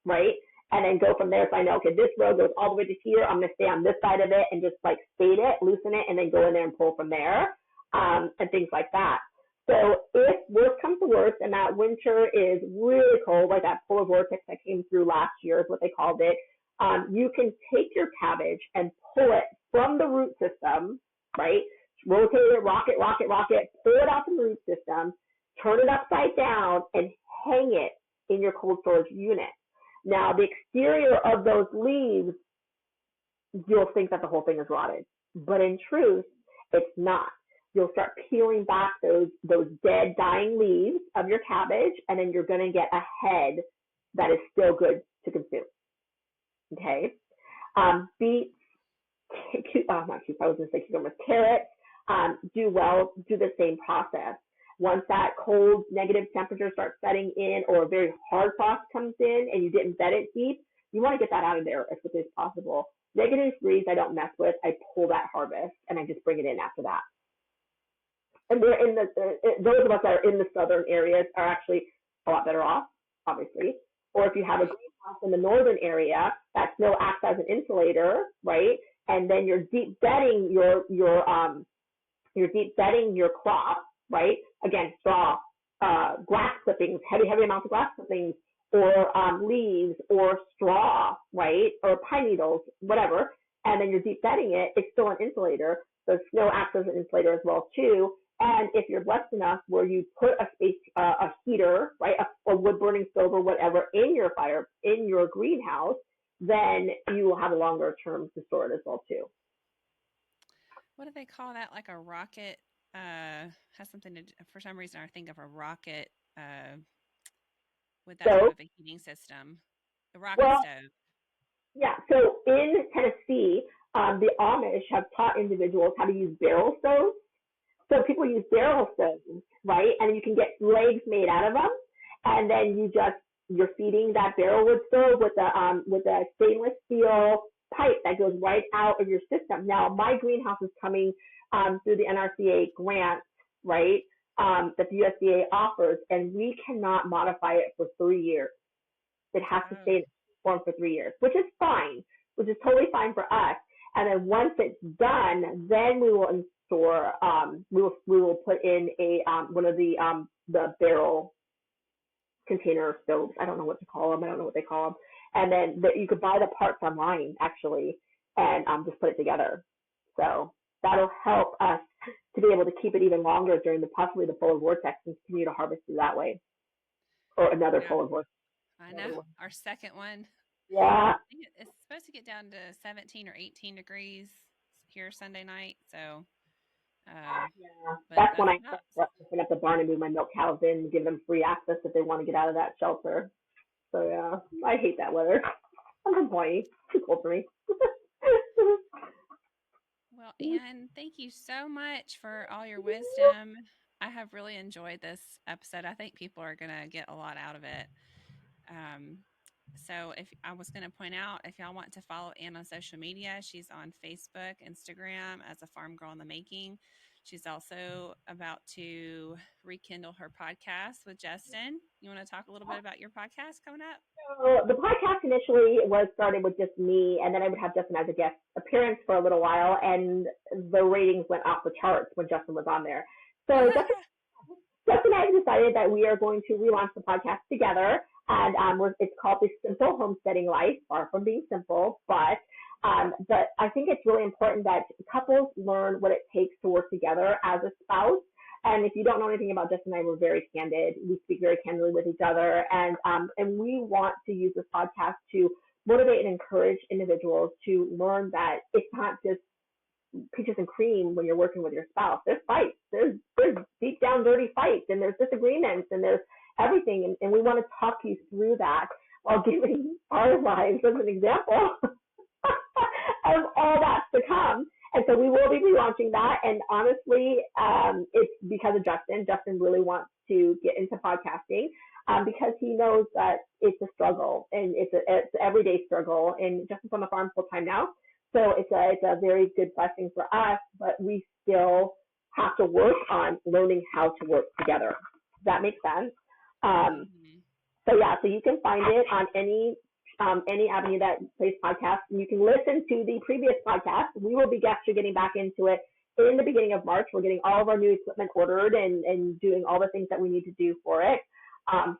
right? And then go from there. So I know, okay, this row goes all the way to here. I'm going to stay on this side of it and just like spade it, loosen it, and then go in there and pull from there, and things like that. So if worst comes to worst and that winter is really cold, like that polar vortex that came through last year is what they called it, you can take your cabbage and pull it from the root system, right? Rotate it, rock it, pull it out from the root system, turn it upside down, and hang it in your cold storage unit. Now, the exterior of those leaves, you'll think that the whole thing is rotted, but in truth, it's not. You'll start peeling back those dead, dying leaves of your cabbage, and then you're going to get a head that is still good to consume. Okay? Beets, not cucumbers, I was going to say cucumbers, carrots, do the same process. Once that cold negative temperature starts setting in or a very hard frost comes in and you didn't bed it deep, you want to get that out of there as quickly as possible. Negative degrees I don't mess with. I pull that harvest and I just bring it in after that. And we're in those of us that are in the southern areas are actually a lot better off, obviously. Or if you have a greenhouse in the northern area, that snow acts as an insulator, right? And then you're deep bedding your crop, right? Again, straw, grass clippings, heavy amounts of grass clippings, or leaves, or straw, right? Or pine needles, whatever. And then you're deep bedding it, it's still an insulator. So snow acts as an insulator as well, too. And if you're blessed enough where you put a heater, right, a wood burning stove or whatever in your greenhouse, then you will have a longer term to store it as well, too. What do they call that? Like a rocket? Has something to do, for some reason I think of a rocket with that type of a heating system. The rocket stove. Yeah, so in Tennessee, the Amish have taught individuals how to use barrel stoves. So people use barrel stoves, right? And you can get legs made out of them, and then you're feeding that barrel wood stove with a stainless steel pipe that goes right out of your system. Now, my greenhouse is coming through the NRCA grant, right? That the USDA offers, and we cannot modify it for 3 years. It has to stay in form for 3 years, which is fine, which is totally fine for us. And then once it's done, then we will install, we will put in a one of the barrel container stoves. I don't know what to call them. I don't know what they call them. And then you could buy the parts online actually, and just put it together. So that'll help us to be able to keep it even longer during possibly the polar vortex and continue to harvest through that way, or another polar vortex. I know, our second one. Yeah. It's supposed to get down to 17 or 18 degrees here Sunday night. So, that's when I open up the barn and move my milk cows in and give them free access if they want to get out of that shelter. So, yeah, I hate that weather. I'm complaining. It's too cold for me. Well, Ann, thank you so much for all your wisdom. I have really enjoyed this episode. I think people are going to get a lot out of it. So if I was going to point out, if y'all want to follow Ann on social media, she's on Facebook, Instagram as a farm girl in the making. She's also about to rekindle her podcast with Justin. You want to talk a little bit about your podcast coming up? So the podcast initially was started with just me, and then I would have Justin as a guest appearance for a little while, and the ratings went off the charts when Justin was on there. So Justin and I decided that we are going to relaunch the podcast together, and it's called The Simple Homesteading Life, far from being simple, but I think it's really important that couples learn what it takes to work together as a spouse. And if you don't know anything about Justin and I, we're very candid. We speak very candidly with each other, and we want to use this podcast to motivate and encourage individuals to learn that it's not just peaches and cream when you're working with your spouse. There's fights. There's deep down dirty fights, and there's disagreements, and there's everything. And we want to talk you through that while giving our lives as an example of all that's to come. And so we will be relaunching that. And honestly, it's because of Justin. Justin really wants to get into podcasting because he knows that it's a struggle, and it's an everyday struggle. And Justin's on the farm full time now. So it's a very good blessing for us, but we still have to work on learning how to work together. Does that make sense? So you can find it on any avenue that plays podcasts, and you can listen to the previous podcast. We will be actually getting back into it in the beginning of March. We're getting all of our new equipment ordered and doing all the things that we need to do for it.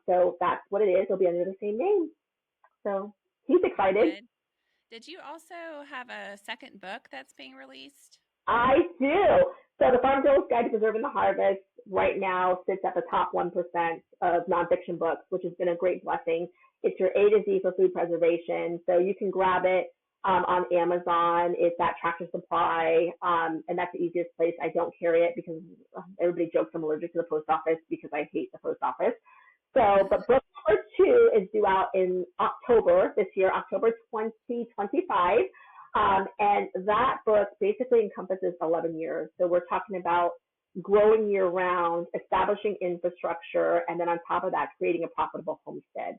So that's what it is. It'll be under the same name. So he's excited. Did you also have a second book that's being released? I do. So the Farm Girl's Guide to Preserving the Harvest right now sits at the top 1% of nonfiction books, which has been a great blessing. It's your A to Z for food preservation. So you can grab it on Amazon. It's at Tractor Supply, and that's the easiest place. I don't carry it because everybody jokes I'm allergic to the post office because I hate the post office. So, but book number 2 is due out in October this year, October 2025. And that book basically encompasses 11 years. So we're talking about growing year round, establishing infrastructure, and then on top of that, creating a profitable homestead.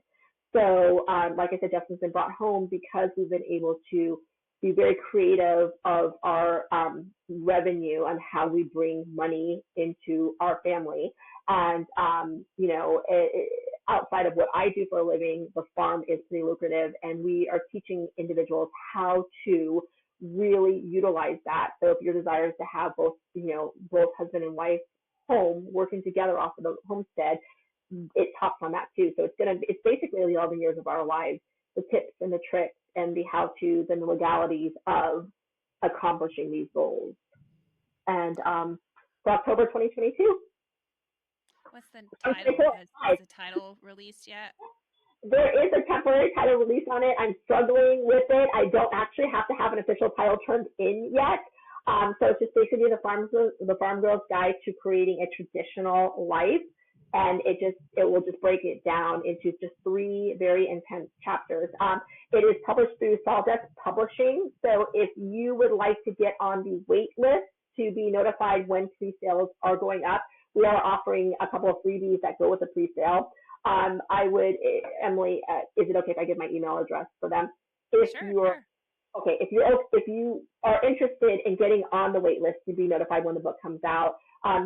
So, like I said, Justin's been brought home because we've been able to be very creative of our revenue and how we bring money into our family. And, outside of what I do for a living, the farm is pretty lucrative, and we are teaching individuals how to really utilize that. So if your desire is to have both husband and wife home working together off of the homestead, it talks on that too. So it's basically the 11 years of our lives, the tips and the tricks and the how-tos and the legalities of accomplishing these goals. And for October 2022. What's the title? Has the title released yet? There is a temporary title release on it. I'm struggling with it. I don't actually have to have an official title turned in yet. So it's just basically the Farm Girl's Guide to Creating a Traditional Life. And it will just break it down into just 3 very intense chapters. It is published through Sawdust Publishing. So if you would like to get on the wait list to be notified when pre-sales are going up. We are offering a couple of freebies that go with the pre-sale. I would, Emily, is it okay if I give my email address for them? Sure. Okay, if you are interested in getting on the wait list to be notified when the book comes out,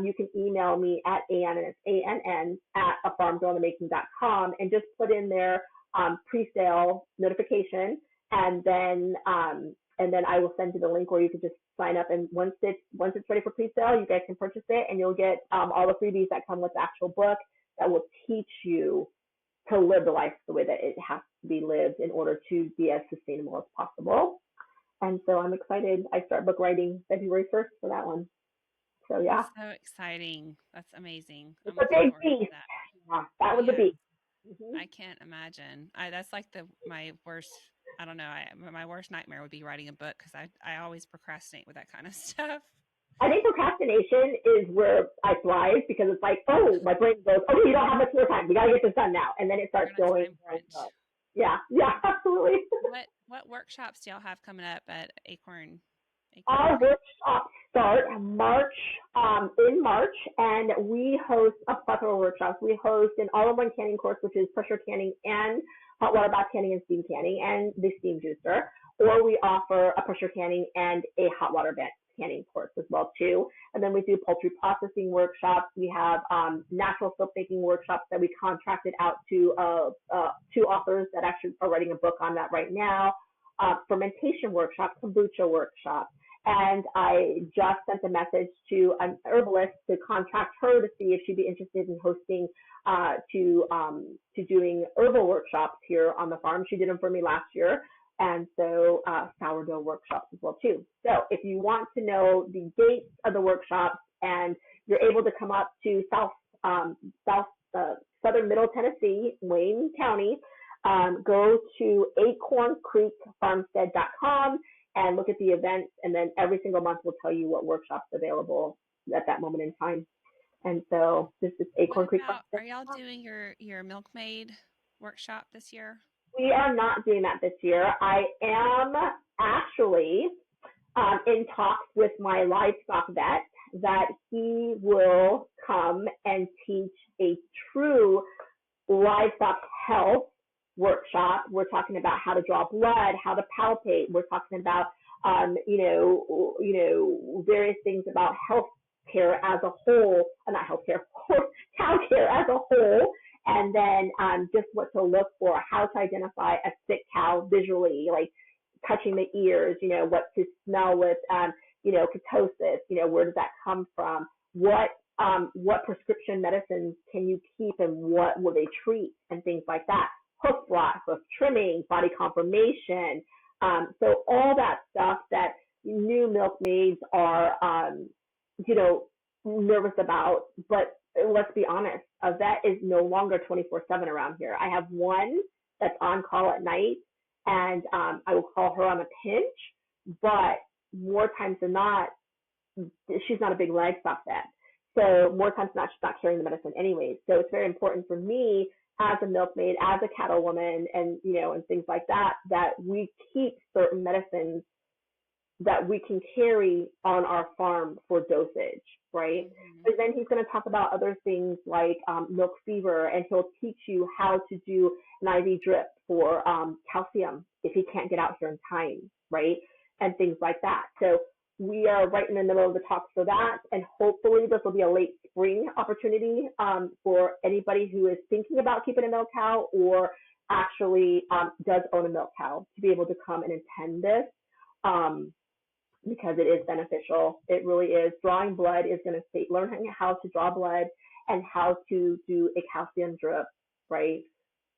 you can email me at Ann, and it's ANN, at afarmgirlinthemaking.com, and just put in there pre-sale notification, and then I will send you the link where you can just sign up. And once it's ready for pre-sale, you guys can purchase it, and you'll get all the freebies that come with the actual book that will teach you to live the life the way that it has to be lived in order to be as sustainable as possible. And so I'm excited. I start book writing February 1st for that one. So yeah. That's so exciting. That's amazing. It's a big beast. Yeah, that was a beast. Mm-hmm. I can't imagine. That's like my worst, I don't know, my worst nightmare would be writing a book, because I always procrastinate with that kind of stuff. I think procrastination is where I thrive, because it's like, oh, my brain goes, okay, you don't have much more time. We got to get this done now. And then it starts going. Yeah, absolutely. What workshops do y'all have coming up at Acorn? Our workshops start in March, and we host a plethora of workshops. We host an all-in-one canning course, which is pressure canning and hot water bath canning and steam canning, and the steam juicer. Or we offer a pressure canning and a hot water bath canning course as well too. And then we do poultry processing workshops. We have natural soap making workshops that we contracted out to 2 authors that actually are writing a book on that right now. Fermentation workshops, kombucha workshops. And I just sent a message to an herbalist to contract her to see if she'd be interested in hosting to doing herbal workshops here on the farm. She did them for me last year. And so sourdough workshops as well too. So if you want to know the dates of the workshops, and you're able to come up to southern middle Tennessee, Wayne County, go to acorncreekfarmstead.com and look at the events, and then every single month we'll tell you what workshops available at that moment in time. And so this is Acorn Creek. Are y'all doing your milkmaid workshop this year? We are not doing that this year. I am actually in talks with my livestock vet that he will come and teach a true livestock health workshop. We're talking about how to draw blood, how to palpate. We're talking about various things about health care as a whole, not health care, cow care as a whole. And then just what to look for, how to identify a sick cow visually, like touching the ears, what to smell with, ketosis, where does that come from? What prescription medicines can you keep, and what will they treat, and things like that. Hoof rot, hoof trimming, body conformation. So all that stuff that new milkmaids are, nervous about, but let's be honest, a vet is no longer 24/7 around here. I have one that's on call at night, and I will call her on a pinch, but more times than not, she's not a big livestock vet. So more times than not, she's not carrying the medicine anyways. So it's very important for me as a milkmaid, as a cattle woman, and, and things like that, that we keep certain medicines that we can carry on our farm for dosage, right? Mm-hmm. But then he's going to talk about other things like milk fever, and he'll teach you how to do an IV drip for calcium if he can't get out here in time, right? And things like that. So we are right in the middle of the talks for that, and hopefully this will be a late spring opportunity for anybody who is thinking about keeping a milk cow, or actually does own a milk cow, to be able to come and attend this. Because it is beneficial. It really is. Drawing blood is going to learn how to draw blood and how to do a calcium drip, right,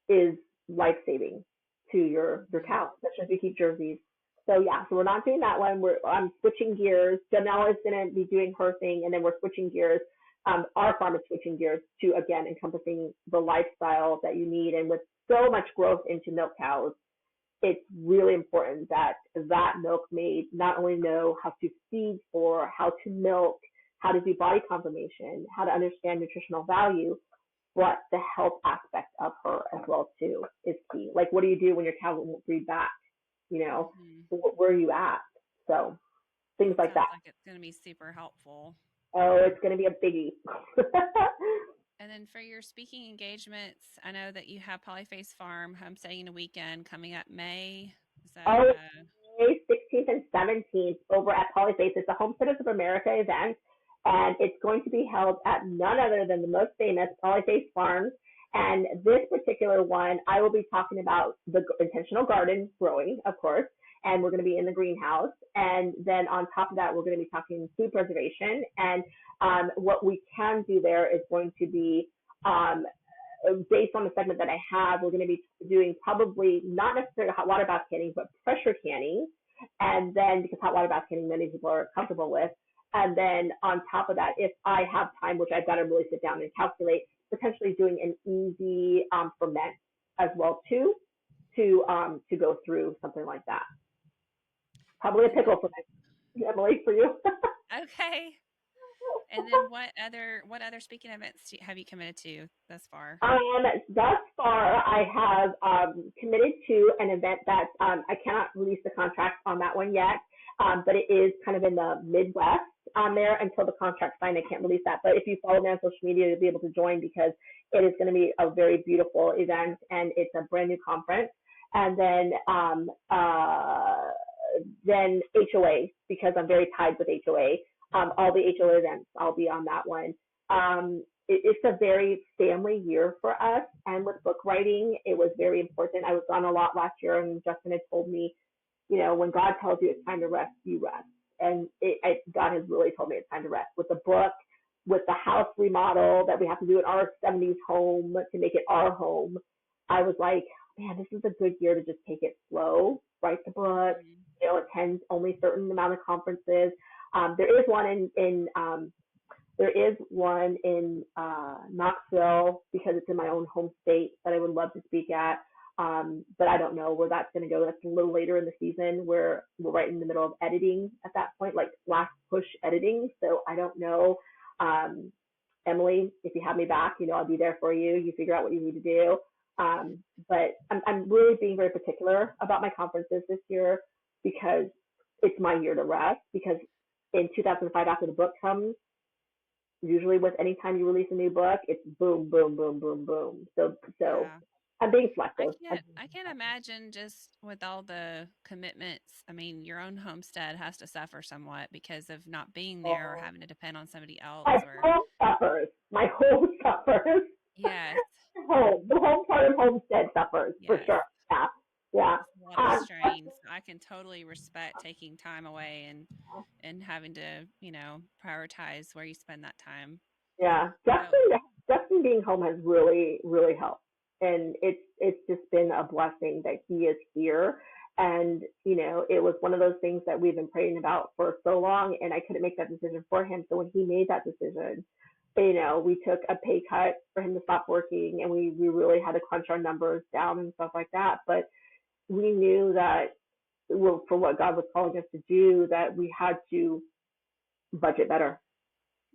is life-saving to your cow, especially if you keep jerseys. So yeah, so we're not doing that one. I'm switching gears. Janelle is going to be doing her thing, and then we're switching gears. Our farm is switching gears to, again, encompassing the lifestyle that you need. And with so much growth into milk cows, it's really important that milkmaid not only know how to feed for, how to milk, how to do body conformation, how to understand nutritional value, but the health aspect of her as well too is key. Like, what do you do when your cow won't breed back? Mm-hmm. Where are you at? So things like Sounds that. like it's going to be super helpful. Oh, it's going to be a biggie. And then for your speaking engagements, I know that you have Polyface Farm Homesteading a Weekend coming up May. Is that, Oh, May 16th and 17th over at Polyface. It's a Homesteaders of America event, and it's going to be held at none other than the most famous Polyface Farms. And this particular one, I will be talking about the intentional garden growing, of course, and we're going to be in the greenhouse. And then on top of that, we're going to be talking food preservation. And what we can do there is going to be based on the segment that I have, we're going to be doing probably not necessarily hot water bath canning, but pressure canning. And then because hot water bath canning, many people are comfortable with. And then on top of that, if I have time, which I've got to really sit down and calculate, potentially doing an easy ferment as well too, to go through something like that. Probably a pickle ferment, Emily, for you. Okay. And then what other speaking events have you committed to thus far? Thus far, I have committed to an event that I cannot release the contract on that one yet, but it is kind of in the Midwest there until the contract's signed. I can't release that. But if you follow me on social media, you'll be able to join because it is going to be a very beautiful event and it's a brand new conference. And then HOA, because I'm very tied with HOA. All the HOA events, I'll be on that one. It's a very family year for us, and with book writing, it was very important. I was gone a lot last year, and Justin had told me, when God tells you it's time to rest, you rest. And God has really told me it's time to rest. With the book, with the house remodel that we have to do in our 70s home to make it our home, I was like, man, this is a good year to just take it slow, write the book, attend only a certain amount of conferences. There is one in Knoxville because it's in my own home state that I would love to speak at. But I don't know where that's going to go. That's a little later in the season where we're right in the middle of editing at that point, like last push editing. So I don't know. Emily, if you have me back, I'll be there for you. You figure out what you need to do. But I'm really being very particular about my conferences this year because it's my year to rest, because in 2005, after the book comes, usually with any time you release a new book, it's boom, boom, boom, boom, boom. So yeah. I'm being selective. I can't imagine just with all the commitments. I mean, your own homestead has to suffer somewhat because of not being there or having to depend on somebody else. My home suffers. Yes. The home part of homestead suffers, for sure. Yeah. A lot of strain. So I can totally respect taking time away and having to, prioritize where you spend that time. Yeah. Justin being home has really, really helped. And it's just been a blessing that he is here. And, it was one of those things that we've been praying about for so long, and I couldn't make that decision for him. So when he made that decision, we took a pay cut for him to stop working, and we really had to crunch our numbers down and stuff like that. But we knew that for what God was calling us to do, that we had to budget better.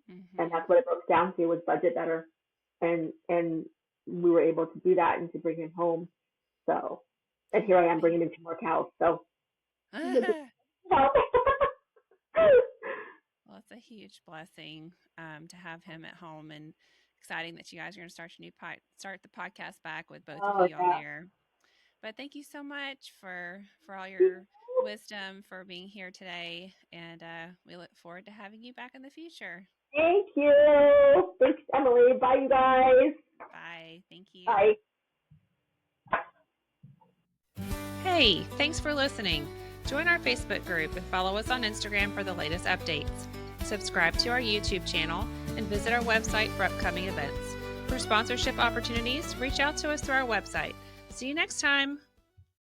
Mm-hmm. And that's what it broke down to, was budget better. And we were able to do that and to bring him home. So, and here I am bringing him 2 more cows. So, well, it's a huge blessing to have him at home, and exciting that you guys are going to start the podcast back with both of you on there. But thank you so much for all your wisdom, for being here today, and we look forward to having you back in the future. Thank you. Thanks, Emily. Bye, you guys. Bye. Thank you. Bye. Hey, thanks for listening. Join our Facebook group and follow us on Instagram for the latest updates. Subscribe to our YouTube channel and visit our website for upcoming events. For sponsorship opportunities, reach out to us through our website. See you next time.